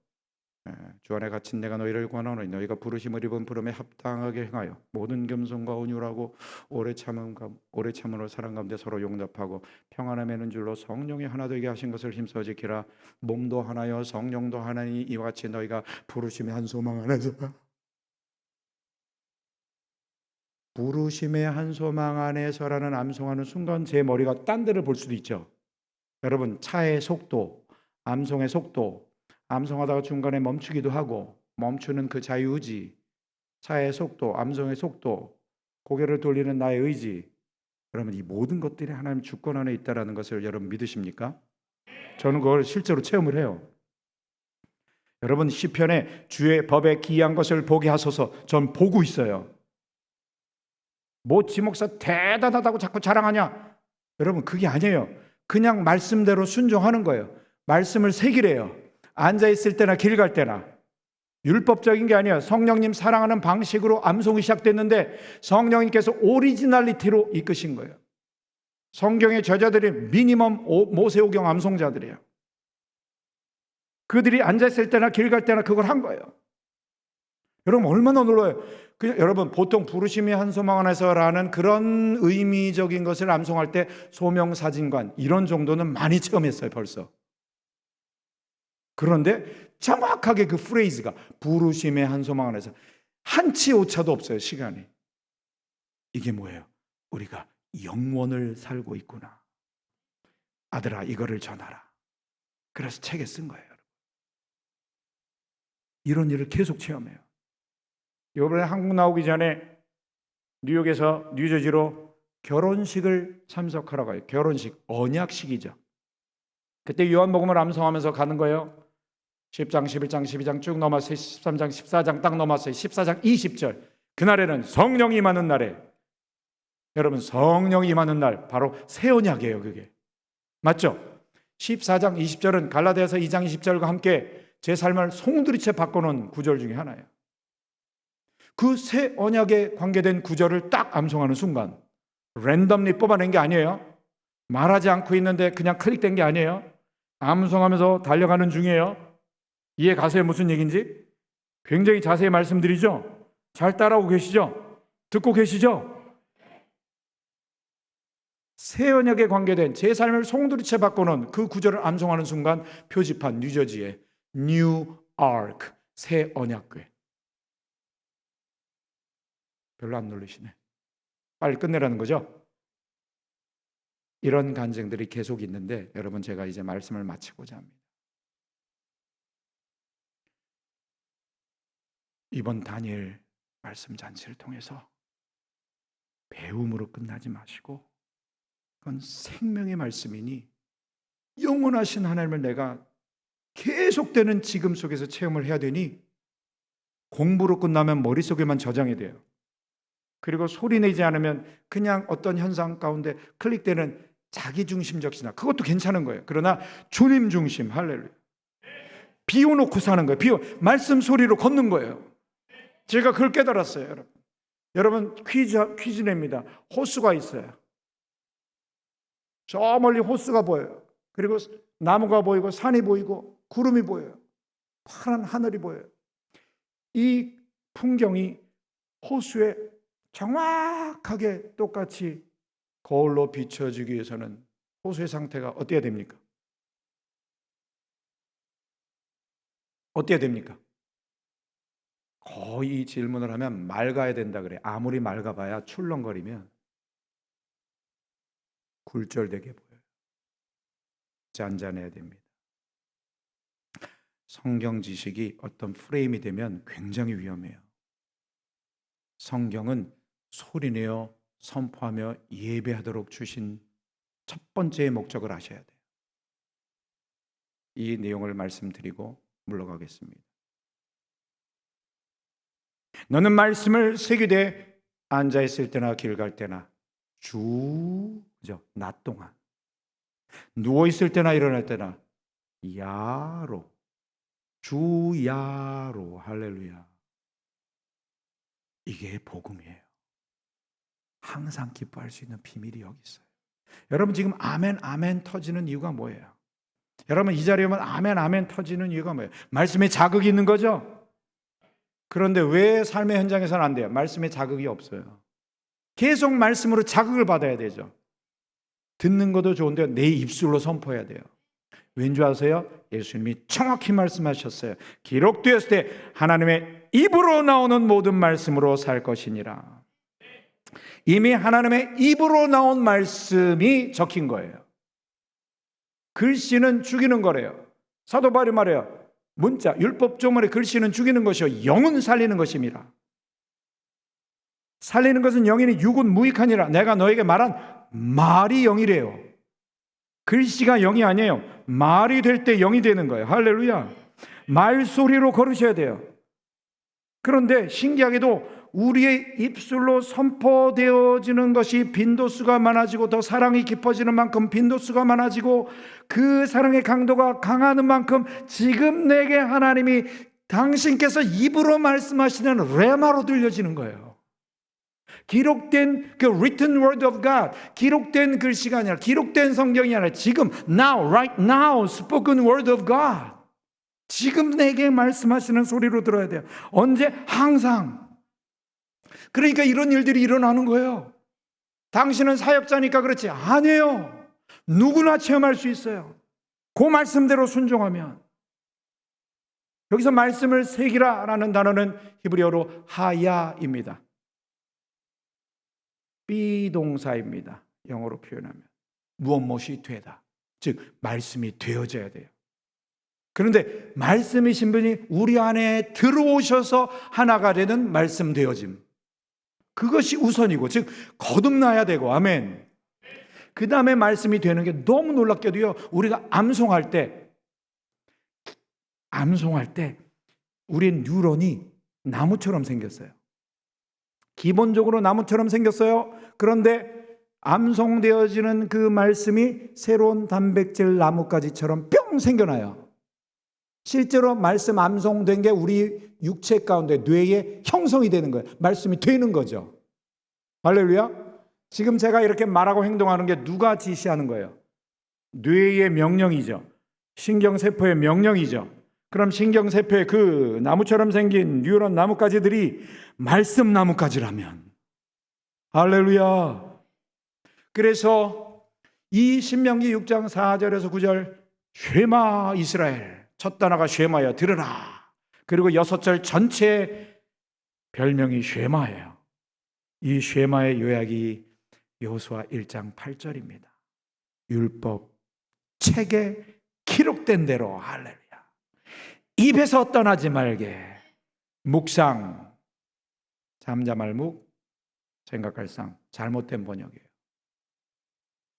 주 안에 갇힌 내가 너희를 권하노니 너희가 부르심을 입은 부름에 합당하게 행하여 모든 겸손과 온유하고 오래 참음으로 사랑 가운데 서로 용납하고 평안에 매는 줄로 성령이 하나 되게 하신 것을 힘써 지키라. 몸도 하나요 성령도 하나니 이와 같이 너희가 부르심의 한 소망 안에서, 부르심의 한 소망 안에서라는 암송하는 순간 제 머리가 딴 데를 볼 수도 있죠. 여러분, 차의 속도, 암송의 속도, 암송하다가 중간에 멈추기도 하고 멈추는 그 자유의지, 차의 속도, 암송의 속도, 고개를 돌리는 나의 의지, 여러분 이 모든 것들이 하나님 주권 안에 있다는 것을 여러분 믿으십니까? 저는 그걸 실제로 체험을 해요. 여러분, 시편에 주의 법에 기이한 것을 보게 하소서. 전 보고 있어요. 뭐 지목사 대단하다고 자꾸 자랑하냐? 여러분 그게 아니에요. 그냥 말씀대로 순종하는 거예요. 말씀을 새기래요. 앉아있을 때나 길 갈 때나. 율법적인 게 아니에요. 성령님 사랑하는 방식으로 암송이 시작됐는데 성령님께서 오리지널리티로 이끄신 거예요. 성경의 저자들이 미니멈 모세오경 암송자들이에요. 그들이 앉아있을 때나 길 갈 때나 그걸 한 거예요. 여러분 얼마나 놀라요. 그냥 여러분 보통 부르심이 한 소망 안에서라는 그런 의미적인 것을 암송할 때 소명사진관 이런 정도는 많이 체험했어요 벌써. 그런데 정확하게 그 프레이즈가 부르심의 한 소망 안에서 한치 오차도 없어요. 시간이. 이게 뭐예요? 우리가 영원을 살고 있구나. 아들아 이거를 전하라. 그래서 책에 쓴 거예요. 여러분. 이런 일을 계속 체험해요. 이번에 한국 나오기 전에 뉴욕에서 뉴저지로 결혼식을 참석하러 가요. 결혼식, 언약식이죠. 그때 요한복음을 암송하면서 가는 거예요. 10장, 11장, 12장 쭉 넘어서 13장, 14장 딱 넘었어요. 14장 20절. 그날에는 성령이 임하는 날에, 여러분 성령이 임하는 날 바로 새 언약이에요. 그게 맞죠? 14장 20절은 갈라디아서 2장 20절과 함께 제 삶을 송두리째 바꿔놓은 구절 중에 하나예요. 그 새 언약에 관계된 구절을 딱 암송하는 순간 랜덤리 뽑아낸 게 아니에요. 말하지 않고 있는데 그냥 클릭된 게 아니에요. 암송하면서 달려가는 중이에요. 이해 가세요? 무슨 얘기인지? 굉장히 자세히 말씀드리죠? 잘 따라오고 계시죠? 듣고 계시죠? 새 언약에 관계된 제 삶을 송두리째 바꿔놓은 그 구절을 암송하는 순간 표지판 뉴저지의 New Ark 새 언약궤. 별로 안 놀리시네. 빨리 끝내라는 거죠? 이런 간증들이 계속 있는데 여러분, 제가 이제 말씀을 마치고자 합니다. 이번 다니엘 말씀 잔치를 통해서 배움으로 끝나지 마시고 그건 생명의 말씀이니 영원하신 하나님을 내가 계속되는 지금 속에서 체험을 해야 되니 공부로 끝나면 머릿속에만 저장이 돼요. 그리고 소리내지 않으면 그냥 어떤 현상 가운데 클릭되는 자기중심적 신학, 그것도 괜찮은 거예요. 그러나 주님 중심, 할렐루야. 비워놓고 사는 거예요. 말씀 소리로 걷는 거예요. 제가 그걸 깨달았어요. 여러분 퀴즈 냅니다. 호수가 있어요. 저 멀리 호수가 보여요. 그리고 나무가 보이고 산이 보이고 구름이 보여요. 파란 하늘이 보여요. 이 풍경이 호수에 정확하게 똑같이 거울로 비춰지기 위해서는 호수의 상태가 어때야 됩니까? 어때야 됩니까? 거의 질문을 하면 맑아야 된다 그래. 아무리 맑아봐야 출렁거리면 굴절되게 보여요. 잔잔해야 됩니다. 성경 지식이 어떤 프레임이 되면 굉장히 위험해요. 성경은 소리내어 선포하며 예배하도록 주신 첫 번째 목적을 아셔야 돼요. 이 내용을 말씀드리고 물러가겠습니다. 너는 말씀을 새기되 앉아있을 때나 길 갈 때나 낮 동안 누워있을 때나 일어날 때나 야로 주야로 할렐루야. 이게 복음이에요. 항상 기뻐할 수 있는 비밀이 여기 있어요. 여러분 지금 아멘 아멘 터지는 이유가 뭐예요? 여러분 이 자리에 오면 아멘 아멘 터지는 이유가 뭐예요? 말씀에 자극이 있는 거죠? 그런데 왜 삶의 현장에서는 안 돼요? 말씀에 자극이 없어요. 계속 말씀으로 자극을 받아야 되죠. 듣는 것도 좋은데 내 입술로 선포해야 돼요. 왠지 아세요? 예수님이 정확히 말씀하셨어요. 기록되었을 때 하나님의 입으로 나오는 모든 말씀으로 살 것이니라. 이미 하나님의 입으로 나온 말씀이 적힌 거예요. 글씨는 죽이는 거래요. 사도 바울이 말해요. 문자, 율법 조문의 글씨는 죽이는 것이요 영은 살리는 것입니다. 살리는 것은 영이니 육은 무익하니라. 내가 너에게 말한 말이 영이래요. 글씨가 영이 아니에요. 말이 될 때 영이 되는 거예요. 할렐루야. 말소리로 걸으셔야 돼요. 그런데 신기하게도 우리의 입술로 선포되어지는 것이 빈도수가 많아지고 더 사랑이 깊어지는 만큼 빈도수가 많아지고 그 사랑의 강도가 강하는 만큼 지금 내게 하나님이 당신께서 입으로 말씀하시는 레마로 들려지는 거예요. 기록된 그 written word of God, 기록된 글씨가 아니라 기록된 성경이 아니라 지금 now, right now spoken word of God, 지금 내게 말씀하시는 소리로 들어야 돼요. 언제? 항상. 그러니까 이런 일들이 일어나는 거예요. 당신은 사역자니까 그렇지. 아니에요. 누구나 체험할 수 있어요. 그 말씀대로 순종하면. 여기서 말씀을 새기라라는 단어는 히브리어로 하야입니다. 비동사입니다. 영어로 표현하면 무엇이 되다. 즉 말씀이 되어져야 돼요. 그런데 말씀이신 분이 우리 안에 들어오셔서 하나가 되는 말씀 되어짐, 그것이 우선이고, 즉 거듭나야 되고, 아멘. 그 다음에 말씀이 되는 게 너무 놀랍게도요, 우리가 암송할 때 우리의 뉴런이 나무처럼 생겼어요. 기본적으로 나무처럼 생겼어요. 그런데 암송되어지는 그 말씀이 새로운 단백질 나뭇가지처럼 뿅 생겨나요. 실제로 말씀 암송된 게 우리 육체 가운데 뇌에 형성이 되는 거예요. 말씀이 되는 거죠. 할렐루야. 지금 제가 이렇게 말하고 행동하는 게 누가 지시하는 거예요? 뇌의 명령이죠. 신경세포의 명령이죠. 그럼 신경세포의 그 나무처럼 생긴 뉴런 나뭇가지들이 말씀 나뭇가지라면, 할렐루야. 그래서 이 신명기 6장 4절에서 9절 쉐마 이스라엘, 첫 단어가 쉐마야, 들으라. 그리고 6절 전체 별명이 쉐마예요. 이 쉐마의 요약이 여호수아 1장 8절입니다. 율법 책에 기록된 대로, 할렐루야. 입에서 떠나지 말게. 묵상, 잠잠할 묵, 생각할 상, 잘못된 번역이에요.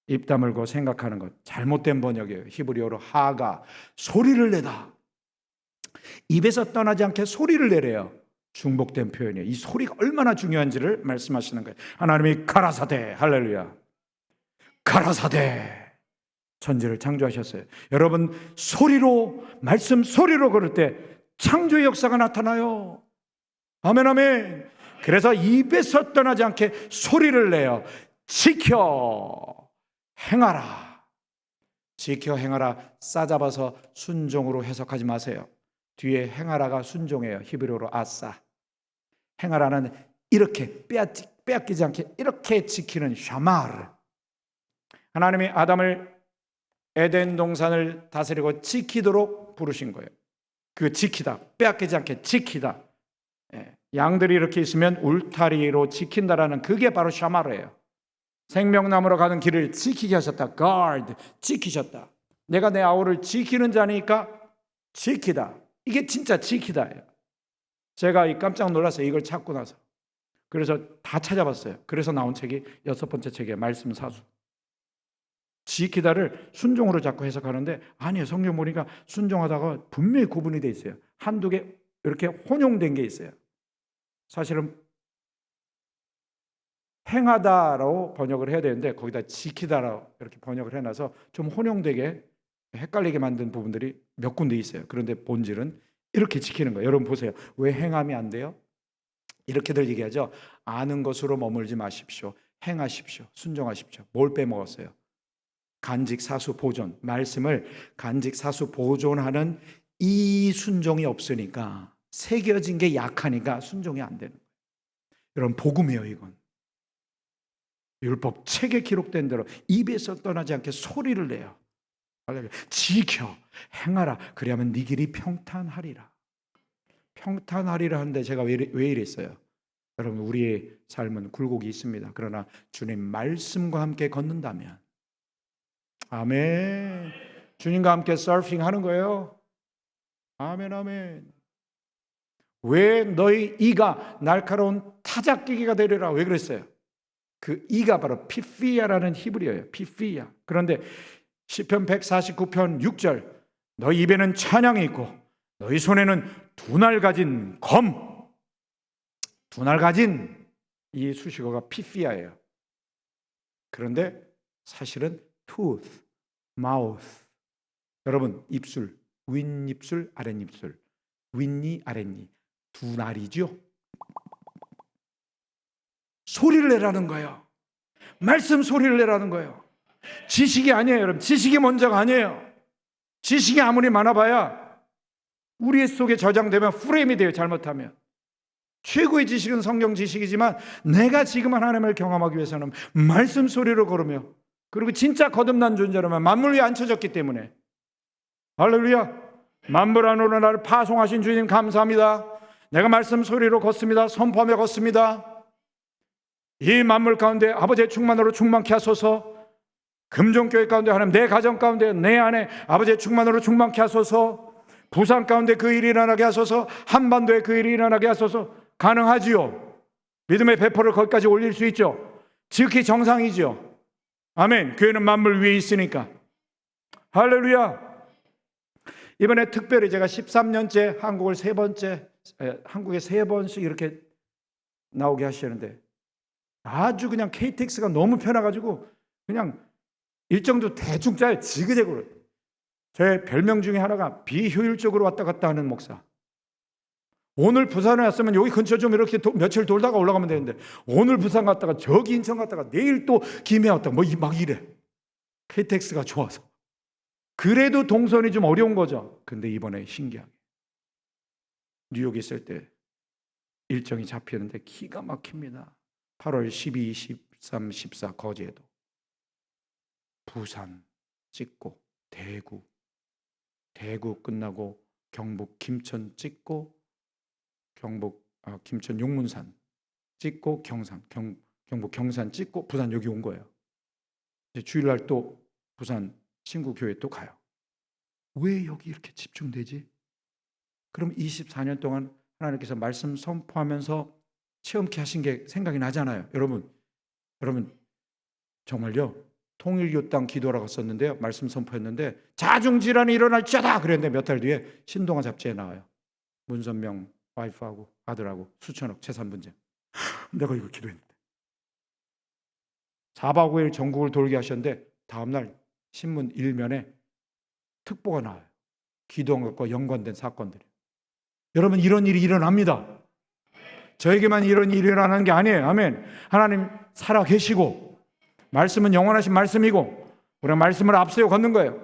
입 다물고 생각하는 것, 잘못된 번역이에요. 히브리어로 하가, 소리를 내다. 입에서 떠나지 않게 소리를 내래요. 중복된 표현이에요. 이 소리가 얼마나 중요한지를 말씀하시는 거예요. 하나님이 가라사대, 할렐루야, 가라사대 천지를 창조하셨어요. 여러분, 소리로, 말씀 소리로 걸을 때 창조의 역사가 나타나요. 아멘, 아멘. 그래서 입에서 떠나지 않게 소리를 내요. 지켜 행하라. 지켜 행하라, 싸잡아서 순종으로 해석하지 마세요. 뒤에 행하라가 순종이에요. 히브리어로 아싸. 행하라는 이렇게 빼앗기지 않게 이렇게 지키는 샤마르. 하나님이 아담을 에덴 동산을 다스리고 지키도록 부르신 거예요. 그 지키다, 빼앗기지 않게 지키다. 양들이 이렇게 있으면 울타리로 지킨다라는 그게 바로 샤마르예요. 생명나무로 가는 길을 지키게 하셨다. guard, 지키셨다. 내가 내 아우를 지키는 자니까 지키다. 이게 진짜 지키다예요. 제가 깜짝 놀랐어요. 이걸 찾고 나서. 그래서 다 찾아봤어요. 그래서 나온 책이 6번째 책이에요. 말씀 사수. 지키다를 순종으로 자꾸 해석하는데, 아니에요. 성경 보니까 순종하다가 분명히 구분이 돼 있어요. 한두 개 이렇게 혼용된 게 있어요. 사실은 행하다라고 번역을 해야 되는데 거기다 지키다라고 이렇게 번역을 해놔서 좀 혼용되게 헷갈리게 만든 부분들이 몇 군데 있어요. 그런데 본질은 이렇게 지키는 거예요. 여러분 보세요. 왜 행함이 안 돼요? 이렇게들 얘기하죠. 아는 것으로 머물지 마십시오. 행하십시오. 순종하십시오. 뭘 빼먹었어요? 간직 사수 보존. 말씀을 간직 사수 보존하는 이 순종이 없으니까, 새겨진 게 약하니까 순종이 안 되는 거예요. 여러분, 복음이에요. 이건 율법 책에 기록된 대로 입에서 떠나지 않게 소리를 내요. 지켜 행하라. 그리하면 네 길이 평탄하리라. 평탄하리라 하는데 제가 왜 이랬어요? 여러분, 우리의 삶은 굴곡이 있습니다. 그러나 주님 말씀과 함께 걷는다면, 아멘, 주님과 함께 서핑하는 거예요. 아멘, 아멘. 왜 너희 이가 날카로운 타작기기가 되리라. 왜 그랬어요? 그 이가 바로 피피야라는 히브리어예요. 피피야. 그런데 시편 149편 6절, 너희 입에는 찬양이 있고 너희 손에는 두 날 가진 검. 두 날 가진 이 수식어가 피피야예요. 그런데 사실은 tooth, mouth. 여러분, 입술, 윗입술, 아랫입술, 윗니, 아랫니, 두 날이죠. 소리를 내라는 거예요. 말씀 소리를 내라는 거예요. 지식이 아니에요, 여러분. 지식이 먼저가 아니에요. 지식이 아무리 많아봐야 우리 속에 저장되면 프레임이 돼요. 잘못하면. 최고의 지식은 성경 지식이지만 내가 지금 하나님을 경험하기 위해서는 말씀 소리로 걸으며, 그리고 진짜 거듭난 존재라면 만물 위에 앉혀졌기 때문에, 할렐루야, 만물 안으로 나를 파송하신 주님 감사합니다. 내가 말씀 소리로 걷습니다. 선포하며 걷습니다. 이 만물 가운데 아버지의 충만으로 충만케 하소서. 금종교회 가운데 하나님, 내 가정 가운데 내 안에 아버지의 충만으로 충만케 하소서. 부산 가운데 그 일이 일어나게 하소서. 한반도에 그 일이 일어나게 하소서. 가능하지요. 믿음의 배포를 거기까지 올릴 수 있죠. 지극히 정상이죠. 아멘. 교회는 만물 위에 있으니까. 할렐루야. 이번에 특별히 제가 13년째 한국에 세 번씩 이렇게 나오게 하시는데, 아주 그냥 KTX가 너무 편해가지고 그냥 일정도 대충 짜요. 지그재그로. 제 별명 중에 하나가 비효율적으로 왔다 갔다 하는 목사. 오늘 부산에 왔으면 여기 근처 좀 이렇게 며칠 돌다가 올라가면 되는데 오늘 부산 갔다가 저기 인천 갔다가 내일 또 김해 왔다가 막 이래. KTX가 좋아서. 그래도 동선이 좀 어려운 거죠. 근데 이번에 신기하게 뉴욕에 있을 때 일정이 잡히는데 기가 막힙니다. 8월 12, 13, 14 거제도, 부산 찍고 대구 끝나고 경북 김천 찍고 김천 용문산 찍고 경북 경산 찍고 부산 여기 온 거예요. 이제 주일날 또 부산 친구 교회 또 가요. 왜 여기 이렇게 집중되지? 그럼 24년 동안 하나님께서 말씀 선포하면서 체험케 하신 게 생각이 나잖아요. 여러분 정말요. 통일교 땅 기도하러 갔었는데요. 말씀 선포했는데 자중질환이 일어날지어다 그랬는데 몇 달 뒤에 신동아 잡지에 나와요. 문선명 와이프하고 아들하고 수천억 재산 분쟁. 내가 이거 기도했는데 4박 5일 전국을 돌게 하셨는데 다음날 신문 1면에 특보가 나와요. 기도한 것과 연관된 사건들이. 여러분 이런 일이 일어납니다. 저에게만 이런 일이 일어나는 게 아니에요. 아멘. 하나님 살아 계시고 말씀은 영원하신 말씀이고 우리가 말씀을 앞세워 걷는 거예요.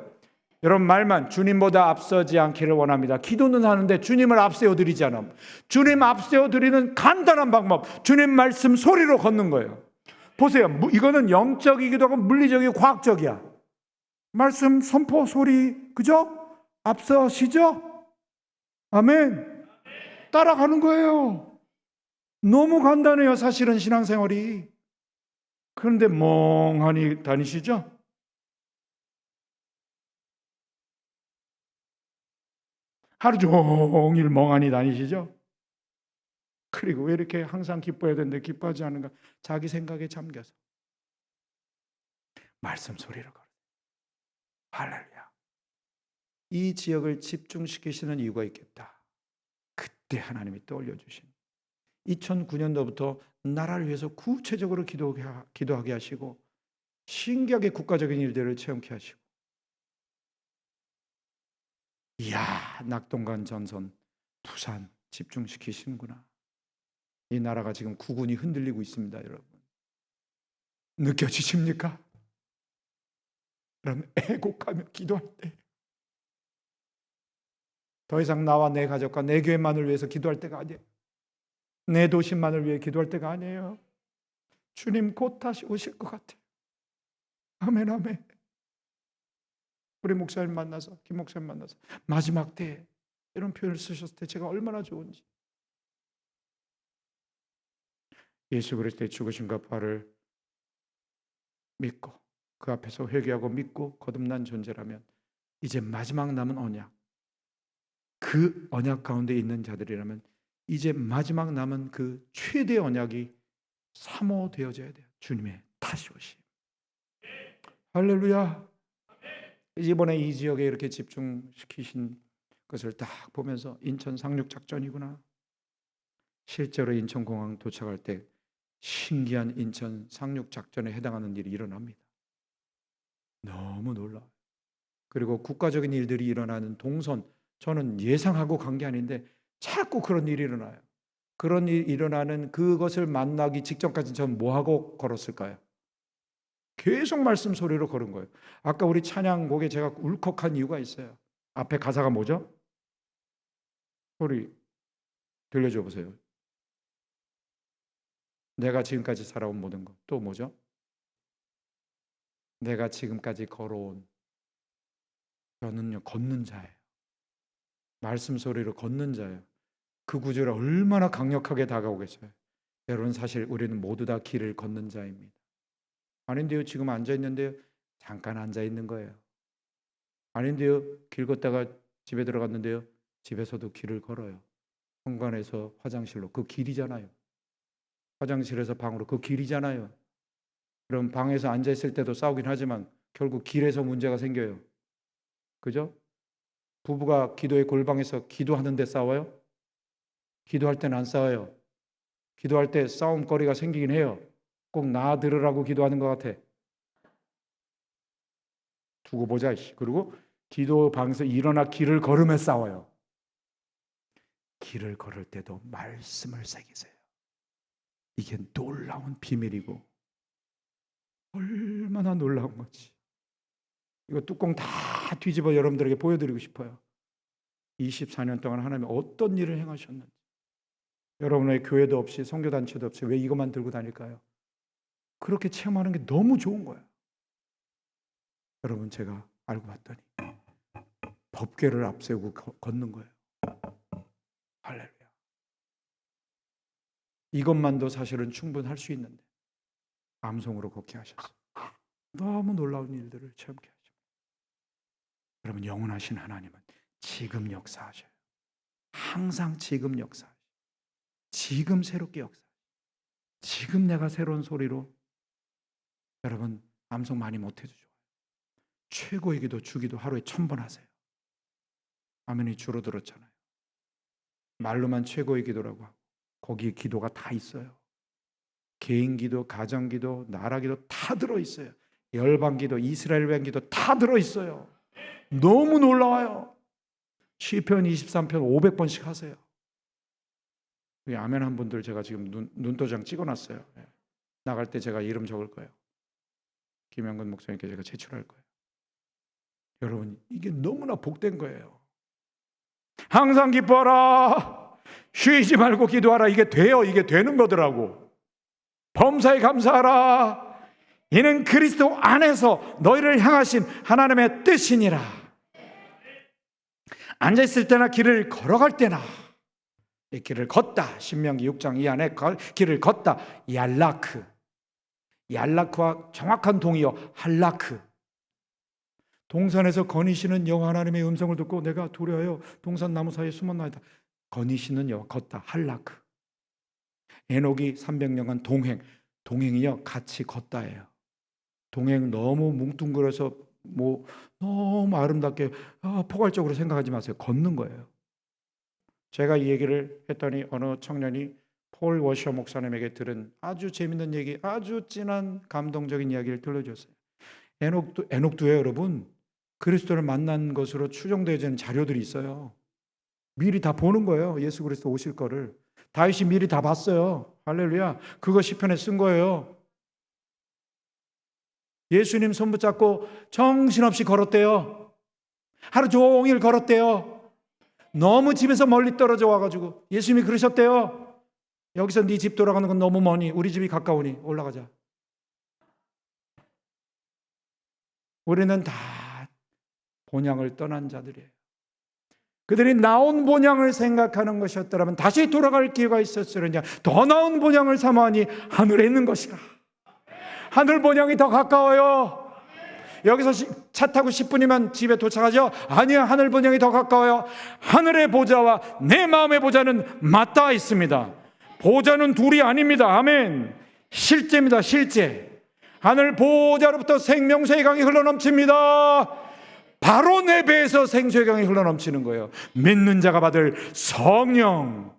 여러분 말만 주님보다 앞서지 않기를 원합니다. 기도는 하는데 주님을 앞세워 드리지 않음. 주님 앞세워 드리는 간단한 방법, 주님 말씀 소리로 걷는 거예요. 보세요. 이거는 영적이기도 하고 물리적이고 과학적이야. 말씀 선포 소리, 그죠? 앞서시죠? 아멘. 따라가는 거예요. 너무 간단해요. 사실은 신앙생활이. 그런데 멍하니 다니시죠? 하루 종일 멍하니 다니시죠? 그리고 왜 이렇게 항상 기뻐해야 되는데 기뻐하지 않은가? 자기 생각에 잠겨서. 말씀 소리를 걸어요. 할렐루야. 이 지역을 집중시키시는 이유가 있겠다. 그때 하나님이 떠올려 주신 2009년도부터 나라를 위해서 구체적으로 기도하게 하시고 신기하게 국가적인 일들을 체험케 하시고 이야 낙동강 전선 부산 집중시키시는구나. 이 나라가 지금 국운이 흔들리고 있습니다. 여러분 느껴지십니까? 여러분 애곡하며 기도할 때 더 이상 나와 내 가족과 내 교회만을 위해서 기도할 때가 아니에요. 내 도심만을 위해 기도할 때가 아니에요. 주님 곧 다시 오실 것 같아요. 아멘 아멘. 우리 목사님 만나서 김 목사님 만나서 마지막 때 이런 표현을 쓰셨을 때 제가 얼마나 좋은지. 예수 그리스도의 죽으심과 부활을 믿고 그 앞에서 회개하고 믿고 거듭난 존재라면 이제 마지막 남은 언약, 그 언약 가운데 있는 자들이라면 이제 마지막 남은 그 최대 언약이 사모되어져야 돼요. 주님의 다시 오심. 할렐루야. 이번에 이 지역에 이렇게 집중시키신 것을 딱 보면서 인천 상륙작전이구나. 실제로 인천공항 도착할 때 신기한 인천 상륙작전에 해당하는 일이 일어납니다. 너무 놀라워요. 그리고 국가적인 일들이 일어나는 동선, 저는 예상하고 간 게 아닌데 자꾸 그런 일이 일어나요. 그런 일이 일어나는 그것을 만나기 직전까지 저는 뭐하고 걸었을까요? 계속 말씀 소리로 걸은 거예요. 아까 우리 찬양곡에 제가 울컥한 이유가 있어요. 앞에 가사가 뭐죠? 소리 들려줘 보세요. 내가 지금까지 살아온 모든 것. 또 뭐죠? 내가 지금까지 걸어온 저는요 걷는 자예요. 말씀 소리로 걷는 자예요. 그 구절이 얼마나 강력하게 다가오겠어요. 여러분 사실 우리는 모두 다 길을 걷는 자입니다. 아닌데요 지금 앉아있는데요 잠깐 앉아있는 거예요. 아닌데요 길 걷다가 집에 들어갔는데요 집에서도 길을 걸어요. 현관에서 화장실로 그 길이잖아요. 화장실에서 방으로 그 길이잖아요. 그럼 방에서 앉아있을 때도 싸우긴 하지만 결국 길에서 문제가 생겨요. 그죠? 부부가 기도의 골방에서 기도하는데 싸워요? 기도할 때는 안 싸워요. 기도할 때 싸움거리가 생기긴 해요. 꼭 나 들으라고 기도하는 것 같아. 두고 보자. 그리고 기도 방에서 일어나 길을 걸으며 싸워요. 길을 걸을 때도 말씀을 새기세요. 이게 놀라운 비밀이고 얼마나 놀라운 건지. 이거 뚜껑 다 뒤집어 여러분들에게 보여드리고 싶어요. 24년 동안 하나님이 어떤 일을 행하셨는지. 여러분의 교회도 없이 선교단체도 없이 왜 이것만 들고 다닐까요? 그렇게 체험하는 게 너무 좋은 거예요. 여러분, 제가 알고 봤더니 법궤를 앞세우고 걷는 거예요. 할렐루야. 이것만도 사실은 충분할 수 있는데 암송으로 걷게 하셨어요. 너무 놀라운 일들을 체험케 하십니다. 여러분, 영원하신 하나님은 지금 역사하셔요. 항상 지금 역사하셔요. 지금 새롭게 역사하셔요. 지금 내가 새로운 소리로, 여러분 암송 많이 못해도 좋아요. 최고의 기도, 주기도 하루에 1000번 하세요. 아멘이 줄어들었잖아요. 말로만 최고의 기도라고 하고 거기에 기도가 다 있어요. 개인 기도, 가정 기도, 나라 기도 다 들어있어요. 열방 기도, 이스라엘 외양 기도 다 들어있어요. 너무 놀라워요. 시편 23편 500번씩 하세요. 아멘 한 분들 제가 지금 눈도장 찍어놨어요. 나갈 때 제가 이름 적을 거예요. 김영근 목사님께 제가 제출할 거예요. 여러분, 이게 너무나 복된 거예요. 항상 기뻐하라, 쉬지 말고 기도하라. 이게 돼요. 이게 되는 거더라고. 범사에 감사하라, 이는 그리스도 안에서 너희를 향하신 하나님의 뜻이니라. 앉아있을 때나 길을 걸어갈 때나, 이 길을 걷다, 신명기 6장 이 안에 길을 걷다. 얄라크, 얄라크와 정확한 동의어 할라크. 동산에서 거니시는 여호와 하나님의 음성을 듣고 내가 두려워하여 동산 나무 사이에 숨었나이다. 거니시는 여호와, 걷다, 할라크. 에녹이 300년간 동행이요 같이 걷다예요. 동행 너무 뭉뚱그려서 너무 아름답게 포괄적으로 생각하지 마세요. 걷는 거예요. 제가 이 얘기를 했더니 어느 청년이 폴 워셔 목사님에게 들은 아주 재밌는 얘기, 아주 진한 감동적인 이야기를 들려줬어요. 에녹도요, 여러분, 그리스도를 만난 것으로 추정되어지는 자료들이 있어요. 미리 다 보는 거예요. 예수 그리스도 오실 거를 다윗이 미리 다 봤어요. 할렐루야. 그거 시편에 쓴 거예요. 예수님 손 붙잡고 정신없이 걸었대요. 하루 종일 걸었대요. 너무 집에서 멀리 떨어져 와가지고 예수님이 그러셨대요. 여기서 네 집 돌아가는 건 너무 머니, 우리 집이 가까우니 올라가자. 우리는 다 본향을 떠난 자들이에요. 그들이 나온 본향을 생각하는 것이었더라면 다시 돌아갈 기회가 있었으려냐. 더 나은 본향을 사모하니 하늘에 있는 것이라. 하늘 본향이 더 가까워요. 여기서 차 타고 10분이면 집에 도착하죠? 아니요, 하늘 본향이 더 가까워요. 하늘의 보좌와 내 마음의 보좌는 맞닿아 있습니다. 보좌는 둘이 아닙니다. 아멘. 실제입니다. 실제. 하늘 보좌로부터 생명수의 강이 흘러넘칩니다. 바로 내 배에서 생수의 강이 흘러넘치는 거예요. 믿는 자가 받을 성령.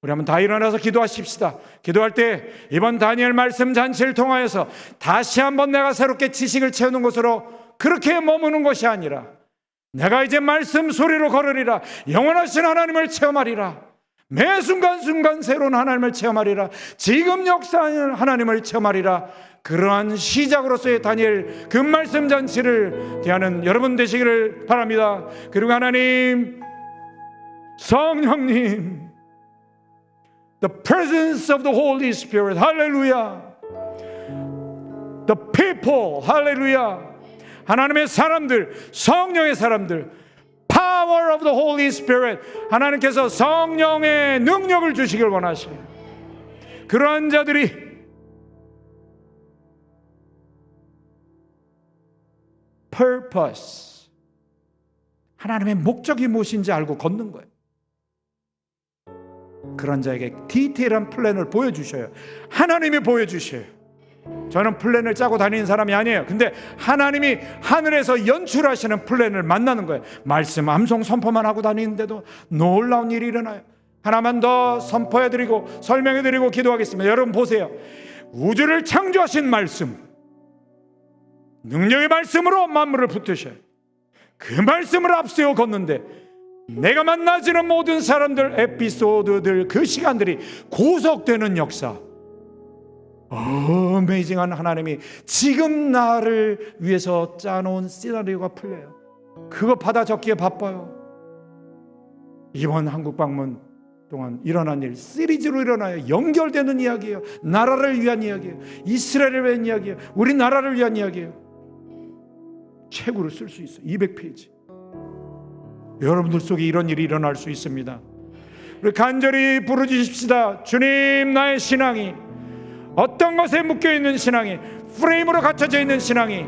우리 한번 다 일어나서 기도하십시다. 기도할 때 이번 다니엘 말씀 잔치를 통하여서 다시 한번 내가 새롭게 지식을 채우는 것으로 그렇게 머무는 것이 아니라 내가 이제 말씀 소리로 걸으리라. 영원하신 하나님을 체험하리라. 매 순간순간 새로운 하나님을 체험하리라. 지금 역사하는 하나님을 체험하리라. 그러한 시작으로서의 다니엘 그 말씀 잔치를 대하는 여러분 되시기를 바랍니다. 그리고 하나님, 성령님, the presence of the Holy Spirit, 할렐루야. the people, 할렐루야. 하나님의 사람들, 성령의 사람들, power of the Holy Spirit, 하나님께서 성령의 능력을 주시길 원하셔요. 그러한 자들이 purpose, 하나님의 목적이 무엇인지 알고 걷는 거예요. 그런 자에게 디테일한 플랜을 보여주셔요. 하나님이 보여주셔요. 저는 플랜을 짜고 다니는 사람이 아니에요. 근데 하나님이 하늘에서 연출하시는 플랜을 만나는 거예요. 말씀 암송 선포만 하고 다니는데도 놀라운 일이 일어나요. 하나만 더 선포해드리고 설명해드리고 기도하겠습니다. 여러분 보세요. 우주를 창조하신 말씀, 능력의 말씀으로 만물을 붙드셔요. 그 말씀을 앞세워 걷는데 내가 만나지는 모든 사람들, 에피소드들, 그 시간들이 고속되는 역사, 어메이징한 하나님이 지금 나를 위해서 짜놓은 시나리오가 풀려요. 그거 받아 적기에 바빠요. 이번 한국 방문 동안 일어난 일 시리즈로 일어나요. 연결되는 이야기예요. 나라를 위한 이야기예요. 이스라엘을 위한 이야기예요. 우리나라를 위한 이야기예요. 책으로 쓸 수 있어요. 200페이지. 여러분들 속에 이런 일이 일어날 수 있습니다. 우리 간절히 부르짖읍시다. 주님, 나의 신앙이, 어떤 것에 묶여있는 신앙이, 프레임으로 갇혀져 있는 신앙이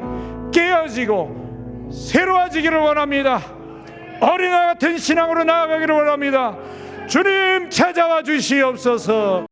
깨어지고 새로워지기를 원합니다. 어린아 같은 신앙으로 나아가기를 원합니다. 주님, 찾아와 주시옵소서.